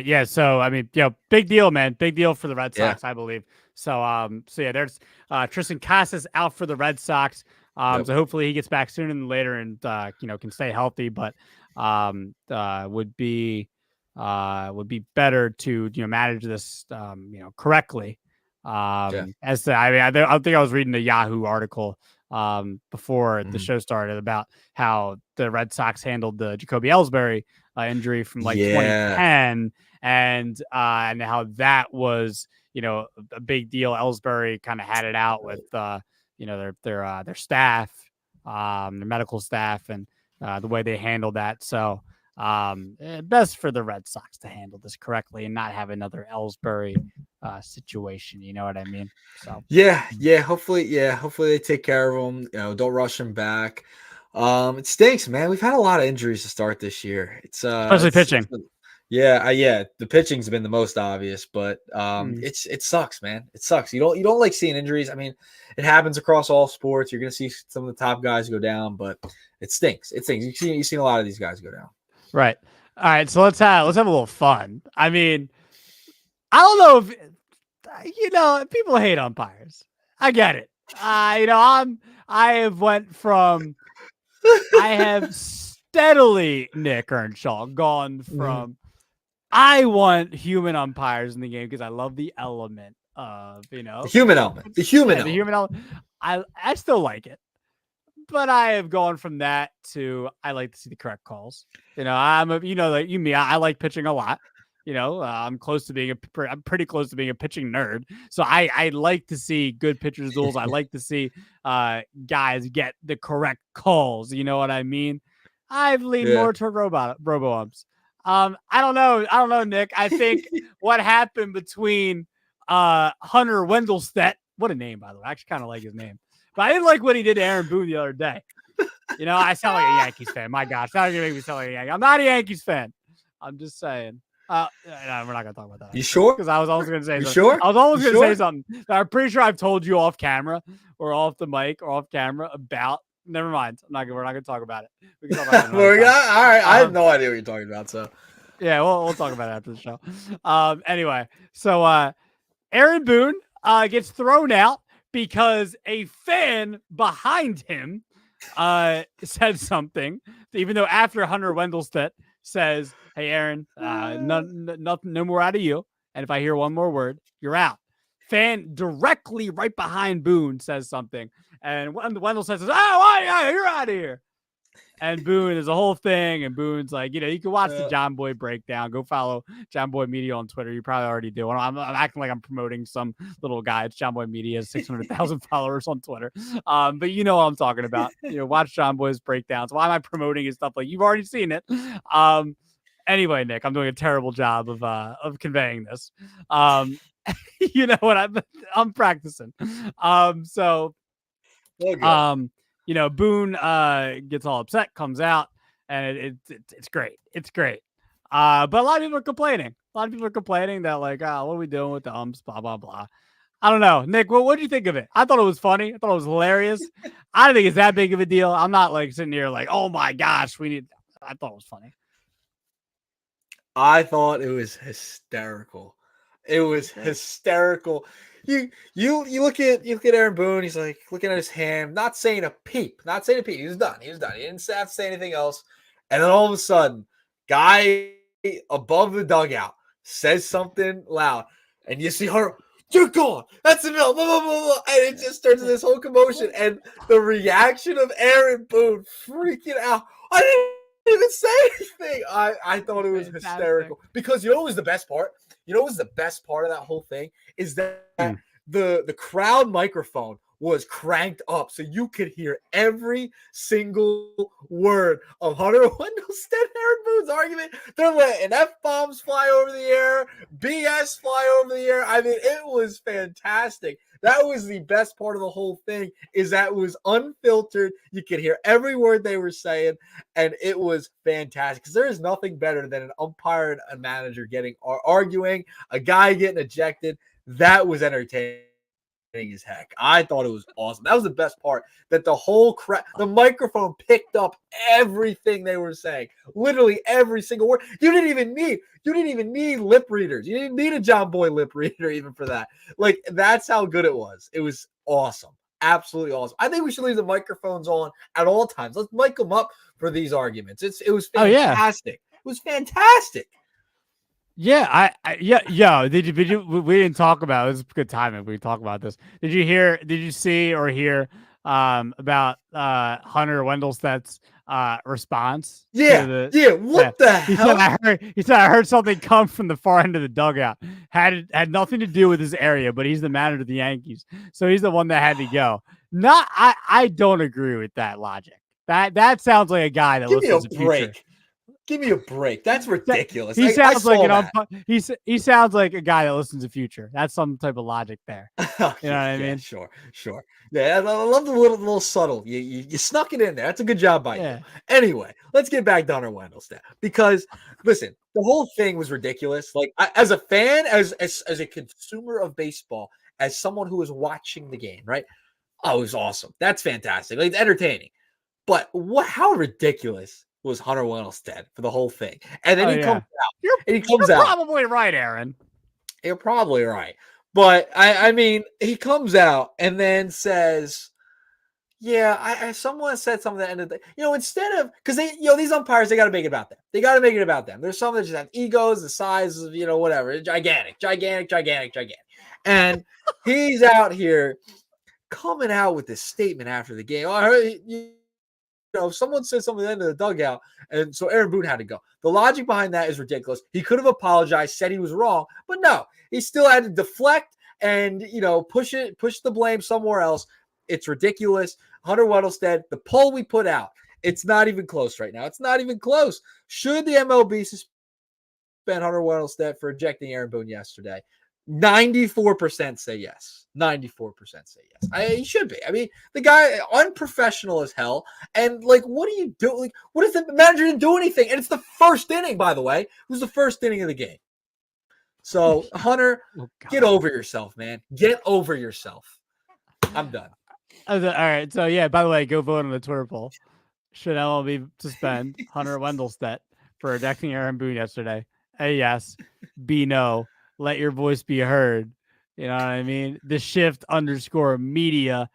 S1: Yeah. So I mean, big deal, man. Big deal for the Red Sox, I believe. So there's Tristan Casas out for the Red Sox. So hopefully he gets back sooner than later and can stay healthy, but would be better to manage this correctly. As to, I think I was reading a Yahoo article before the show started about how the Red Sox handled the Jacoby Ellsbury injury from 2010 and how that was a big deal. Ellsbury kind of had it out with their staff, their medical staff, and the way they handled that. So best for the Red Sox to handle this correctly and not have another Ellsbury situation. You know what I mean? So
S2: hopefully they take care of him. Don't rush him back. It stinks, man. We've had a lot of injuries to start this year.
S1: Especially pitching.
S2: The pitching's been the most obvious, but it sucks, man. It sucks. You don't like seeing injuries. I mean, it happens across all sports. You're gonna see some of the top guys go down, but it stinks. It stinks. You've seen a lot of these guys go down.
S1: Right. All right. So let's have a little fun. I mean, I don't know if people hate umpires. I get it. I have steadily, Nick Earnshaw, gone from I want human umpires in the game because I love the element of
S2: the human element. The human element.
S1: I still like it, but I have gone from that to I like to see the correct calls. I like pitching a lot. I'm pretty close to being a pitching nerd. So I like to see good pitchers duels. I like to see guys get the correct calls. You know what I mean? I've leaned more toward robo umps. I don't know, Nick. I think what happened between Hunter Wendelstedt, what a name, by the way. I actually kind of like his name. But I didn't like what he did to Aaron Boone the other day. I sound like a Yankees fan. My gosh, now you're gonna make me sound like a Yankee. I'm not a Yankees fan. I'm just saying. No, we're not gonna talk about that.
S2: You sure?
S1: Because I was almost gonna say
S2: you
S1: something.
S2: sure?
S1: I was almost
S2: you
S1: gonna
S2: sure?
S1: say something. I'm pretty sure I've told you off camera or off the mic or off camera about. Never mind. We're not gonna talk about it. We can talk about it
S2: All right. I have no idea what you're talking about. So
S1: yeah, we'll talk about it after the show. Anyway, so Aaron Boone gets thrown out because a fan behind him said something, even though after Hunter Wendelstedt says, "Hey, Aaron, no more out of you. And if I hear one more word, you're out." Fan directly right behind Boone says something, and Wendell says, "Oh, you're out of here." And Boone is a whole thing, and Boone's like, you can watch the John Boy breakdown. Go follow John Boy Media on Twitter. You probably already do. I'm acting like I'm promoting some little guy. It's John Boy Media, has 600,000 followers on Twitter. But you know what I'm talking about. Watch John Boy's breakdowns. Why am I promoting his stuff? Like, you've already seen it. Anyway, Nick, I'm doing a terrible job of conveying this. You know what? I'm practicing. So. Boone gets all upset, comes out, and it's great. It's great. But a lot of people are complaining. That like, what are we doing with the umps? Blah blah blah. I don't know, Nick. What do you think of it? I thought it was funny. I thought it was hilarious. I don't think it's that big of a deal. I'm not like sitting here like, oh my gosh, I thought it was funny.
S2: I thought it was hysterical. It was hysterical. You look at Aaron Boone. He's like looking at his hand, not saying a peep. He was done. He didn't have to say anything else. And then all of a sudden, guy above the dugout says something loud, and you see her. You're gone. That's enough. Blah, blah, blah, blah. And it just turns into this whole commotion. And the reaction of Aaron Boone freaking out. I didn't even say anything. I thought it was hysterical. Because what was the best part? What was the best part of that whole thing is that the crowd microphone was cranked up so you could hear every single word of Hunter Wendelstedt and Aaron Boone's argument. They're letting F-bombs fly over the air, BS fly over the air. I mean, it was fantastic. That was the best part of the whole thing, is that it was unfiltered. You could hear every word they were saying, and it was fantastic. Because there is nothing better than an umpire and a manager arguing, a guy getting ejected. That was entertaining as heck. I thought it was awesome. That was the best part, that the whole the microphone picked up everything they were saying, literally every single word. You didn't even need lip readers. You didn't need a John Boy lip reader even for that. Like, that's how good it was. It was awesome. Absolutely awesome. I think we should leave the microphones on at all times. Let's mic them up for these arguments. It was fantastic. It was fantastic.
S1: Yeah, yeah. Did you? We didn't talk about it. It's a good time if we talk about this. Did you see or hear about Hunter Wendelstedt's response?
S2: Yeah. What the hell?
S1: He said I heard something come from the far end of the dugout. Had nothing to do with his area, but he's the manager of the Yankees, so he's the one that had to go. I don't agree with that logic. That sounds like a guy that listens to Future.
S2: Give me a break. That's ridiculous.
S1: He sounds like he sounds like a guy that listens to Future. That's some type of logic there. You know what I mean?
S2: Sure. Yeah, I love the little subtle. You snuck it in there. That's a good job by you. Anyway, let's get back to Hunter Wendelstedt, because listen, the whole thing was ridiculous. Like, as a fan, as a consumer of baseball, as someone who was watching the game, right? Oh, it was awesome. That's fantastic. Like, it's entertaining. But how ridiculous was Hunter Wendelstedt for the whole thing? And then he comes out.
S1: You're probably right, Aaron.
S2: You're probably right. But I mean, he comes out and then says, yeah, someone said something at the end of the day. Instead of, because these umpires, they got to make it about them. There's some that just have egos the size of, whatever, gigantic. And he's out here coming out with this statement after the game. I heard, someone said something at the end of the dugout, and so Aaron Boone had to go. The logic behind that is ridiculous. He could have apologized, said he was wrong, but no, he still had to deflect and, push the blame somewhere else. It's ridiculous. Hunter Wendelstedt, the poll we put out, it's not even close right now. It's not even close. Should the MLB suspend suspend Hunter Wendelstedt for ejecting Aaron Boone yesterday? 94% say yes. 94% say yes. He should be. I mean, the guy unprofessional as hell. And like, what do you do? Like, what if the manager didn't do anything? And it's the first inning, by the way. It was the first inning of the game. So Hunter, get over yourself, man. Get over yourself. I'm done.
S1: All right. So yeah. By the way, go vote on the Twitter poll. Should MLB suspend Hunter Wendelstedt for ejecting Aaron Boone yesterday? A yes. B no. Let your voice be heard. You know what I mean? The Shift _media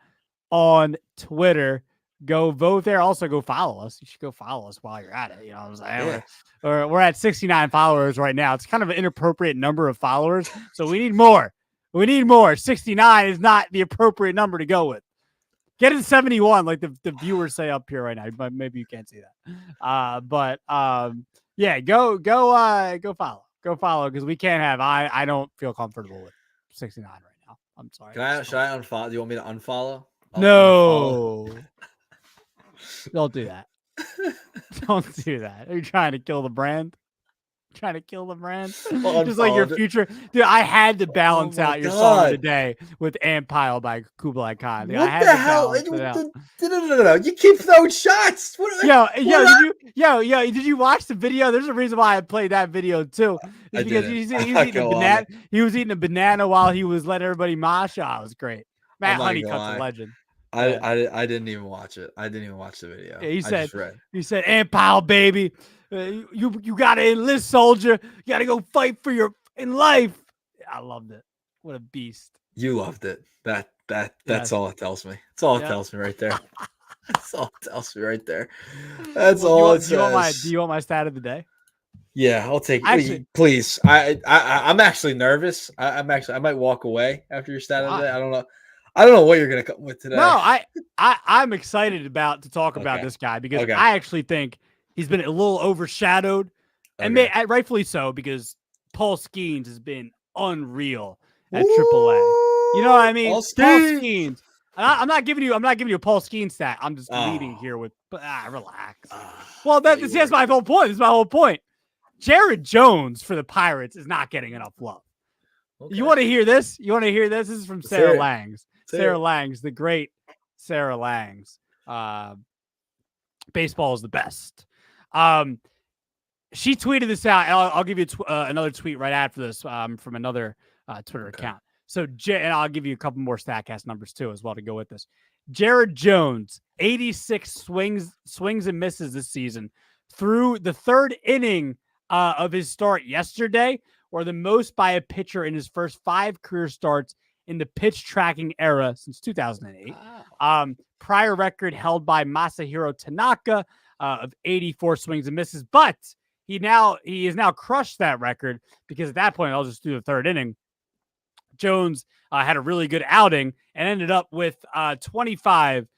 S1: on Twitter. Go vote there. Also, go follow us. You should go follow us while you're at it. You know what I'm saying? Yeah. We're at 69 followers right now. It's kind of an inappropriate number of followers. So we need more. We need more. 69 is not the appropriate number to go with. Get it 71, like the viewers say up here right now. But maybe you can't see that. But yeah, go follow. Go follow because we can't have. I don't feel comfortable with 69 right now. I'm sorry.
S2: Should I unfollow? Do you want me to unfollow?
S1: No. Don't do that. Don't do that. Are you trying to kill the brand? Trying to kill the brand? Just like your future. Dude, I had to balance out your song of the day with Empire by Kublai Khan. Dude,
S2: what the hell? No. You keep throwing shots.
S1: Did you watch the video? There's a reason why I played that video too.
S2: It's
S1: because he was eating a banana. He was eating a banana while he was letting everybody mosh. Oh, it was great. Matt Honeycutt's a legend.
S2: I didn't even watch it. I didn't even watch the video.
S1: Yeah, he said, Empire, baby. You gotta enlist, soldier. You gotta go fight for your in life. I loved it. What a beast.
S2: You loved it. That's all it tells me. That's all it tells me right there. That's all it tells me right there. That's all it says.
S1: Do you want my stat of the day?
S2: Yeah, I'll take it. Please. I'm actually nervous. I might walk away after your stat of the day. I don't know what you're gonna come with today.
S1: No, I'm excited to talk about this guy because I actually think he's been a little overshadowed, and rightfully so, because Paul Skeens has been unreal at AAA. You know what I mean? Paul Skeens. I'm not giving you a Paul Skeens stat. I'm just leading here with, relax. Well, that's my whole point. That's my whole point. Jared Jones for the Pirates is not getting enough love. Okay. You want to hear this? This is from Sarah Langs. Sarah Langs, the great Sarah Langs. Baseball is the best. She tweeted this out. I'll give you another tweet right after this from another Twitter account. So, and I'll give you a couple more StatCast numbers too as well to go with this. Jared Jones, 86 swings and misses this season through the third inning of his start yesterday, or the most by a pitcher in his first 5 career starts in the pitch tracking era since 2008. Wow. Prior record held by Masahiro Tanaka of 84 swings and misses, but he has now crushed that record because at that point, I'll just do the third inning. Jones had a really good outing and ended up with 25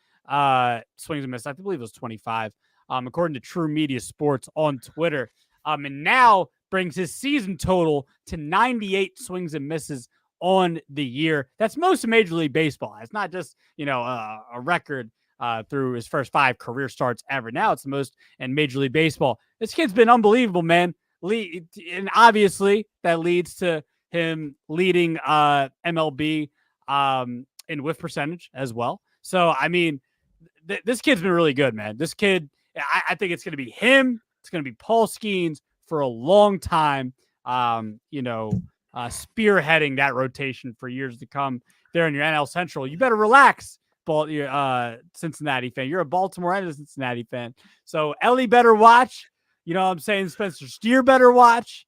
S1: swings and misses. I believe it was 25, according to True Media Sports on Twitter. And now brings his season total to 98 swings and misses on the year. That's most of Major League Baseball. It's not just, a record through his first 5 career starts ever. Now it's the most in Major League Baseball. This kid's been unbelievable, man. And obviously that leads to him leading MLB in whiff percentage as well. So, I mean, this kid's been really good, man. This kid, I think it's going to be him. It's going to be Paul Skeens for a long time, spearheading that rotation for years to come there in your NL Central. You better relax, Cincinnati fan. You're a Baltimore and a Cincinnati fan. So Ellie better watch. You know what I'm saying? Spencer Steer better watch.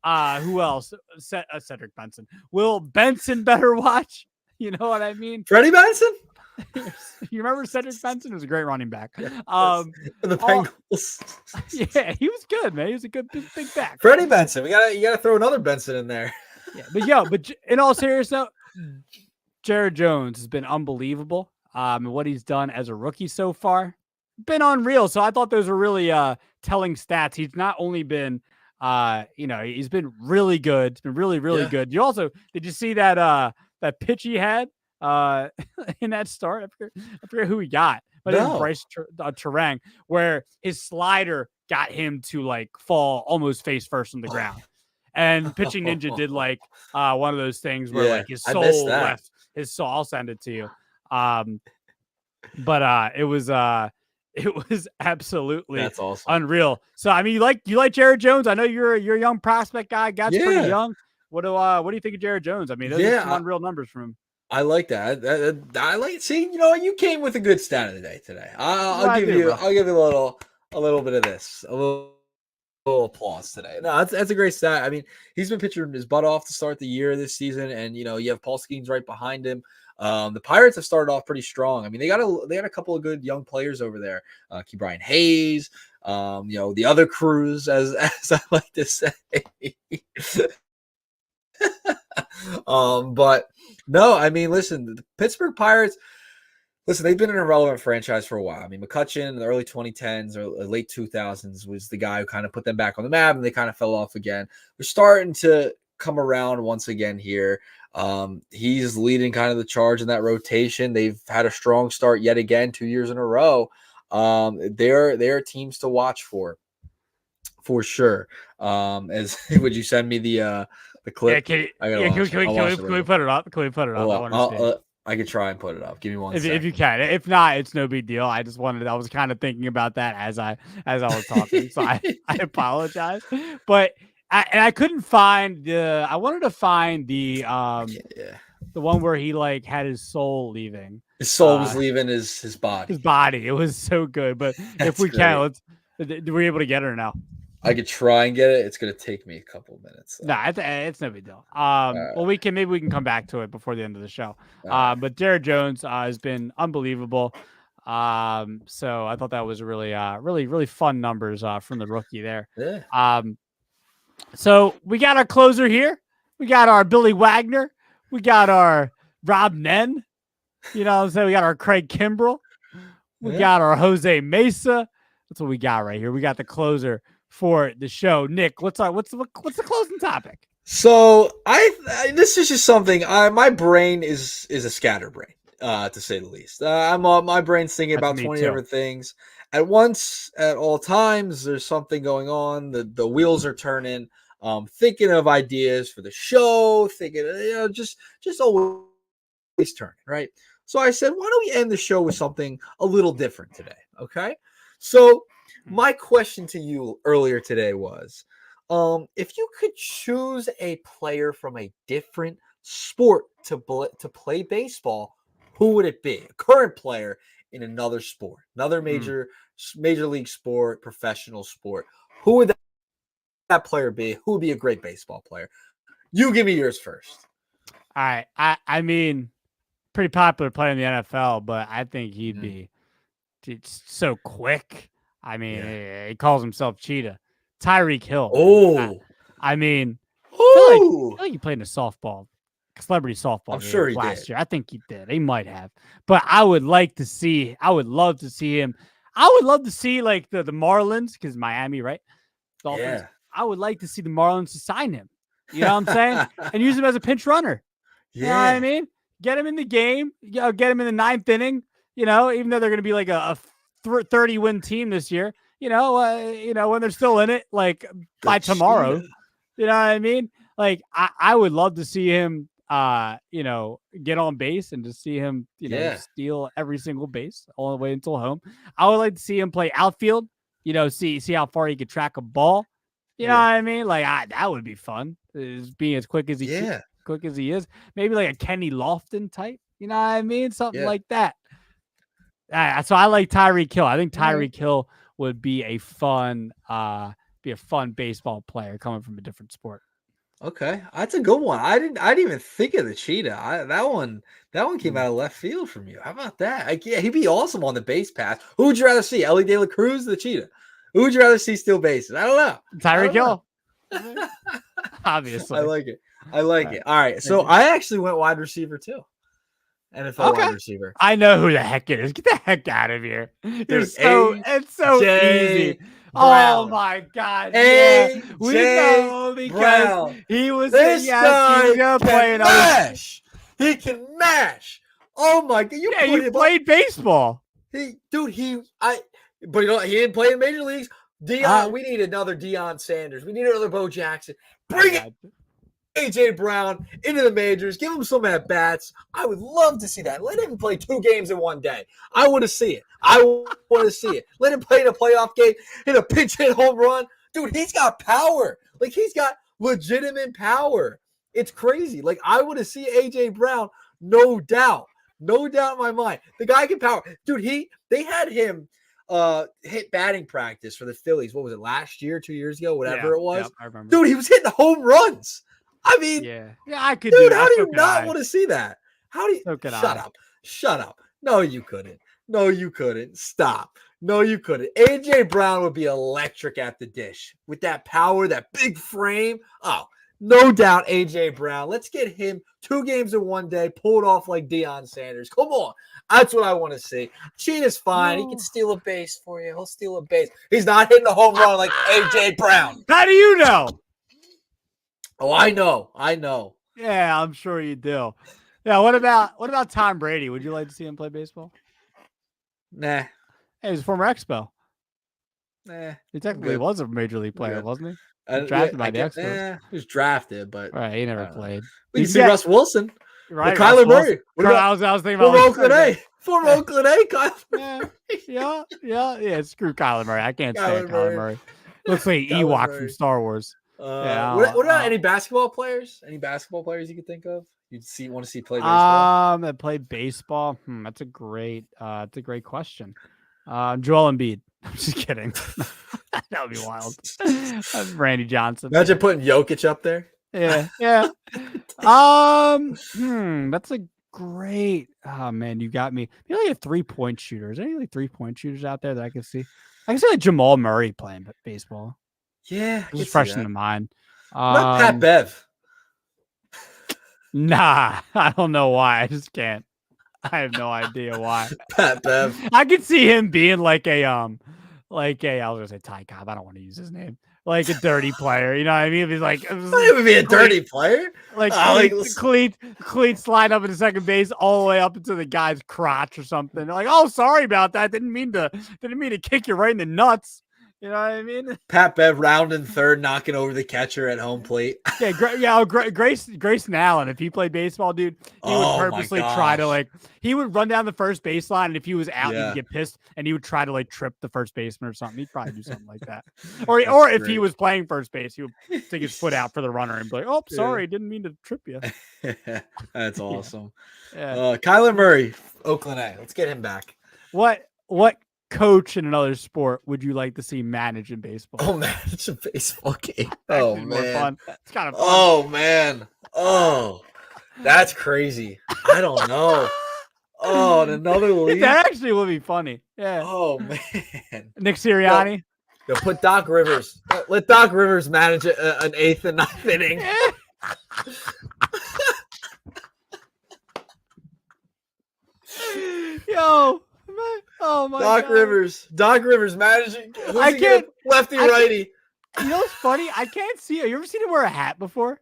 S1: Who else? Cedric Benson. Will Benson better watch. You know what I mean?
S2: Freddie Benson?
S1: You remember Cedric Benson? He was a great running back.
S2: The Bengals.
S1: Yeah, he was good, man. He was a good big back.
S2: Freddie Benson. You gotta throw another Benson in there.
S1: Yeah, but in all seriousness, Jared Jones has been unbelievable. And what he's done as a rookie so far, been unreal. So I thought those were really telling stats. He's not only been he's been really good. It's been really, really good. Did you see that pitch he had in that start? I forget who he got, but it was Bryce Terang, where his slider got him to like fall almost face first on the ground. And Pitching Ninja did like one of those things where like his
S2: I missed
S1: soul
S2: that.
S1: left his soul. I'll send it to you. But it was absolutely
S2: That's awesome.
S1: unreal. So I mean, you like Jared Jones? I know you're a young prospect guy. Guy's pretty young. What do you think of Jared Jones? I mean, those are some unreal numbers from him.
S2: I like that. I like. See, you came with a good stat of the day today. I'll give you a little bit of this, a little applause today. No, that's a great stat. I mean, he's been pitching his butt off to start the year this season, and you have Paul Skeens right behind him. The Pirates have started off pretty strong. I mean, they got a couple of good young players over there. Key Brian Hayes. The other crews, as I like to say. But no, I mean, listen, the Pittsburgh Pirates, they've been an irrelevant franchise for a while. I mean, McCutchen in the early 2010s or late 2000s was the guy who kind of put them back on the map, and they kind of fell off again. They're starting to come around once again here. He's leading kind of the charge in that rotation. They've had a strong start yet again, 2 years in a row. They're teams to watch for sure. Would you send me the clip?
S1: Yeah, can we put it up? Can we put it up?
S2: I could try and put it up. Give me one
S1: if
S2: second.
S1: you can. If not, it's no big deal. I was kind of thinking about that as I was talking, so I apologize. But I couldn't find I wanted to find the one where he like had his soul leaving.
S2: His soul was leaving his body.
S1: His body. It was so good. But if we can, do we able to get it or no?
S2: I could try and get it. It's gonna take me a couple of minutes.
S1: No, it's no big deal. Well, we can come back to it before the end of the show. But Jared Jones has been unbelievable. So I thought that was really fun numbers from the rookie there.
S2: Yeah.
S1: So we got our closer here. We got our Billy Wagner. We got our Rob Nen. You know what I'm saying? We got our Craig Kimbrell. We got our Jose Mesa. That's what we got right here. We got the closer for the show. Nick, what's the closing topic?
S2: So this is just something. My brain is a scatterbrain, to say the least. My brain's thinking about 20 different things at once, at all times. There's something going on. The wheels are turning. Thinking of ideas for the show. Thinking, just always turning, right? So I said, why don't we end the show with something a little different today? Okay, so. My question to you earlier today was, if you could choose a player from a different sport to play baseball, who would it be? A current player in another sport, another major league sport, professional sport. Who would that player be? Who would be a great baseball player? You give me yours first.
S1: All right. I mean, pretty popular player in the NFL, but I think he'd be so quick. I mean, he calls himself Cheetah. Tyreek Hill.
S2: Oh,
S1: I mean, I feel like he played in a celebrity softball.
S2: I'm sure he
S1: last
S2: did.
S1: year. I think he did. He might have. But I would love to see him. I would love to see like the Marlins, because Miami, right? Dolphins. Yeah. I would like to see the Marlins to sign him. You know what I'm saying? And use him as a pinch runner. Yeah. You know what I mean? Get him in the game. Get him in the ninth inning. Even though they're going to be like a 30-win team this year, when they're still in it, like by tomorrow, you know what I mean? Like I would love to see him, get on base and to see him, steal every single base all the way until home. I would like to see him play outfield, see how far he could track a ball. You know what I mean? Like that would be fun. Is being as quick as he is. Maybe like a Kenny Lofton type. You know what I mean? Something like that. So I like Tyreek Hill. I think Tyreek Hill would be a fun baseball player coming from a different sport.
S2: Okay, that's a good one. I didn't even think of the Cheetah. That one came out of left field from you. How about that? He'd be awesome on the base pass. Who would you rather see, Ellie De La Cruz, or the Cheetah? Who would you rather see steal bases? I don't know.
S1: Tyreek Hill. Obviously,
S2: I like it. All right, so I actually went wide receiver too. NFL wide receiver.
S1: I know who the heck it is. Get the heck out of here. It's so easy. Brown. Oh my God. We know because he was
S2: this guy can mash. He can mash. Oh my God.
S1: He played baseball.
S2: But he didn't play in major leagues. Deion, we need another Deion Sanders. We need another Bo Jackson. Bring it. A.J. Brown into the majors. Give him some at-bats. I would love to see that. Let him play 2 games in one day. I want to see it. I want to see it. Let him play in a playoff game, hit a pinch hit home run. Dude, he's got power. Like, he's got legitimate power. It's crazy. Like, I want to see A.J. Brown, no doubt. No doubt in my mind. The guy can power. Dude, they had him hit batting practice for the Phillies. What was it, last year, 2 years ago, whatever it was?
S1: Yeah, I remember.
S2: Dude, he was hitting home runs. I mean,
S1: yeah, I could.
S2: Dude, how do you not want to see that? How do you? Shut up. No, you couldn't. Stop. No, you couldn't. AJ Brown would be electric at the dish with that power, that big frame. Oh, no doubt, AJ Brown. Let's get him 2 games in one day, pull it off like Deion Sanders. Come on. That's what I want to see. Cheetah's fine. He can steal a base for you. He'll steal a base. He's not hitting a home run like AJ Brown.
S1: How do you know?
S2: Oh, I know.
S1: Yeah, I'm sure you do. Yeah, what about Tom Brady? Would you like to see him play baseball?
S2: Nah.
S1: Hey, he's a former Expo.
S2: Nah.
S1: He technically was a major league player, wasn't he?
S2: Drafted by the Expos. He was drafted, but
S1: he never played.
S2: We can see Russ Wilson.
S1: Right.
S2: Kyler Murray.
S1: I was thinking about
S2: Former Oakland A. Kyler Murray.
S1: Yeah. Screw Kyler Murray. I can't stand Kyler Murray. Looks like Ewok from Star Wars.
S2: What about any basketball players? Any basketball players you could think of? Want to see play baseball?
S1: That play baseball. That's a great question. Joel Embiid. I'm just kidding. That would be wild. Randy Johnson.
S2: Imagine putting Jokic up there.
S1: Yeah. That's a great. Oh man, you got me. You only have 3-point shooters. Any like 3-point shooters out there that I can see? I can see like Jamal Murray playing baseball.
S2: Yeah,
S1: just fresh in the mind.
S2: Not Pat Bev.
S1: Nah, I don't know why. I just can't. I have no idea why.
S2: Pat Bev.
S1: I could see him being like a I was gonna say Ty Cobb. I don't want to use his name. Like a dirty player, you know what I mean? If he's like,
S2: it would be a dirty player.
S1: Like cleat slide up into second base all the way up into the guy's crotch or something. They're like, oh, sorry about that. Didn't mean to kick you right in the nuts. You know what I mean?
S2: Pat Bev rounding third, knocking over the catcher at home plate.
S1: Grayson Allen. If he played baseball, dude, he would purposely try to he would run down the first baseline, and if he was out, he'd get pissed, and he would try to trip the first baseman or something. He'd probably do something like that. Or if he was playing first base, he would stick his foot out for the runner and be like, "Oh, sorry, didn't mean to trip you."
S2: That's awesome. Kyler Murray, Oakland A. Let's get him back.
S1: What coach in another sport would you like to see manage in baseball?
S2: Oh man, it's a baseball game. Oh man,
S1: fun. It's kind of fun.
S2: Oh man. Oh, that's crazy. I don't know. Oh, in another league.
S1: That actually would be funny. Yeah.
S2: Oh man.
S1: Nick Sirianni.
S2: Yo, put Doc Rivers. Let Doc Rivers manage an 8th and 9th inning.
S1: Yo. Oh my
S2: God. Doc Rivers managing.
S1: I can't.
S2: Righty.
S1: You know what's funny? I can't see. Have you ever seen him wear a hat before?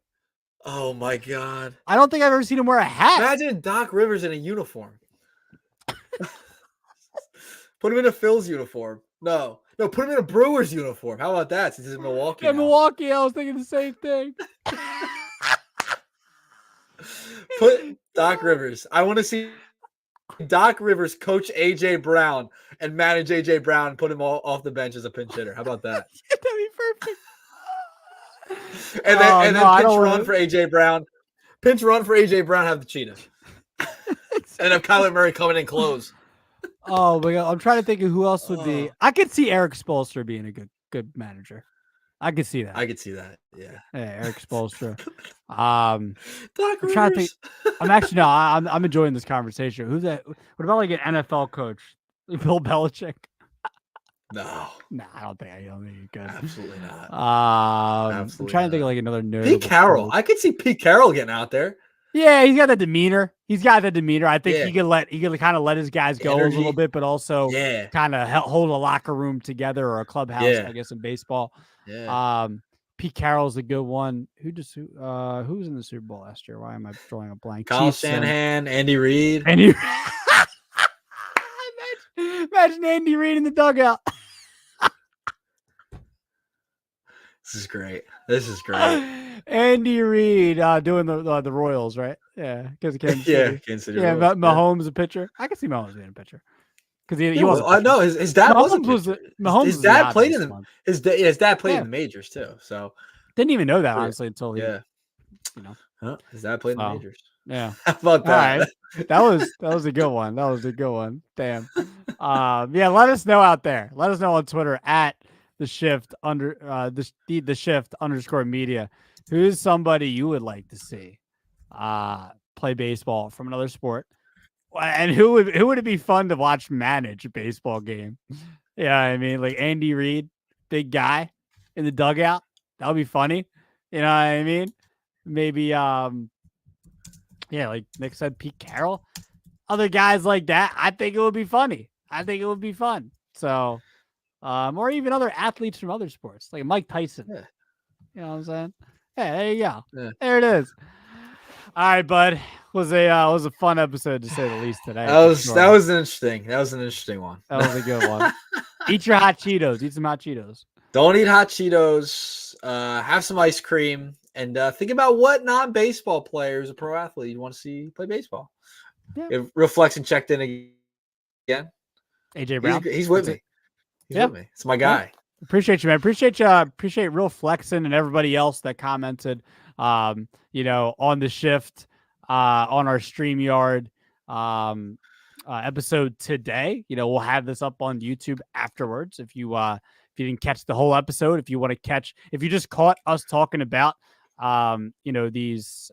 S2: Oh my God.
S1: I don't think I've ever seen him wear a hat.
S2: Imagine Doc Rivers in a uniform. Put him in a Phil's uniform. No, put him in a Brewers uniform. How about that? Since he's in Milwaukee.
S1: Yeah, Milwaukee. I was thinking the same thing.
S2: Put Doc Rivers. I want to see Doc Rivers coach AJ Brown and manage AJ Brown and put him off the bench as a pinch hitter. How about that?
S1: That'd be perfect.
S2: And then pinch run for AJ Brown. Pinch run for AJ Brown, have the cheetah. And have Kyler Murray coming in close.
S1: Oh my God. I'm trying to think of who else would be. I could see Eric Spoelstra being a good manager. I could see that.
S2: Yeah.
S1: Yeah, Eric Spoelstra. I'm
S2: Rivers.
S1: trying to think. I'm enjoying this conversation. Who's that? What about like an NFL coach? Bill Belichick?
S2: No.
S1: I don't think he's good.
S2: Absolutely not.
S1: I'm trying to think of like another nerd.
S2: Pete Carroll. Coach. I could see Pete Carroll getting out there.
S1: Yeah, he's got that demeanor. I think he could kind of let his guys go a little bit, but also kind of hold a locker room together or a clubhouse, I guess, in baseball.
S2: Yeah.
S1: Pete Carroll's a good one. Who was in the Super Bowl last year? Why am I drawing a blank?
S2: Kyle Shanahan, Andy Reid.
S1: Imagine Andy Reid in the dugout.
S2: This is great. This is great.
S1: Andy Reid doing the Royals, right? Yeah, because of Kansas
S2: Yeah,
S1: City.
S2: Kansas City
S1: Yeah,
S2: Royals.
S1: Mahomes a pitcher. I can see Mahomes being a pitcher because he
S2: Yeah,
S1: was a
S2: well, I
S1: pitcher.
S2: know his dad was a
S1: Mahomes was
S2: pitcher.
S1: Mahomes
S2: His
S1: was the
S2: dad
S1: odds
S2: played in
S1: this
S2: the
S1: month.
S2: his dad played
S1: Yeah,
S2: in the majors too. So
S1: didn't even know that
S2: pretty-
S1: honestly until he,
S2: yeah,
S1: you know.
S2: his dad played in the
S1: So
S2: majors.
S1: yeah.
S2: How about
S1: All right.
S2: that?
S1: That was a good one. That was a good one. Damn. Yeah, let us know out there. Let us know on Twitter at the shift the shift _ media. Who's somebody you would like to see play baseball from another sport? And who would it be fun to watch manage a baseball game? Yeah, I mean, like Andy Reid, big guy in the dugout. That would be funny. You know what I mean? Maybe yeah, like Nick said, Pete Carroll, other guys like that. I think it would be funny. I think it would be fun. So, or even other athletes from other sports, like Mike Tyson.
S2: Yeah,
S1: You know what I'm saying? Yeah, there you go.
S2: yeah.
S1: There it is. All right, bud. Was a fun episode to say the least today.
S2: That
S1: For
S2: was
S1: sure.
S2: that was interesting. That was an interesting one.
S1: That was a good one. Eat your hot Cheetos. Eat some hot Cheetos.
S2: Don't eat hot Cheetos. Have some ice cream, and think about what non-baseball players, a pro athlete, you want to see play baseball.
S1: Yeah.
S2: If Reflection checked in again.
S1: AJ Brown.
S2: He's with me. He's with me. It's my guy.
S1: Yeah. Appreciate you, man. Appreciate you. Appreciate Real Flexin and everybody else that commented. On the shift, on our StreamYard episode today. We'll have this up on YouTube afterwards. If you didn't catch the whole episode, if you just caught us talking about these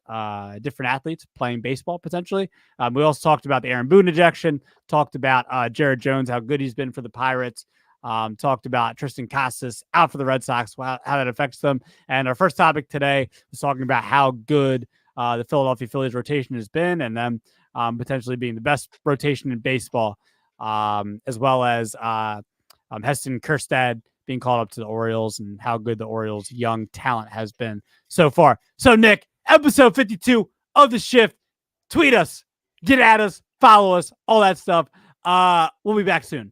S1: different athletes playing baseball potentially. We also talked about the Aaron Boone ejection, talked about Jared Jones, how good he's been for the Pirates. Talked about Tristan Casas out for the Red Sox, how that affects them. And our first topic today was talking about how good the Philadelphia Phillies rotation has been, and them potentially being the best rotation in baseball, as well as Heston Kjerstad being called up to the Orioles and how good the Orioles' young talent has been so far. So, Nick, episode 52 of The Shift. Tweet us, get at us, follow us, all that stuff. We'll be back soon.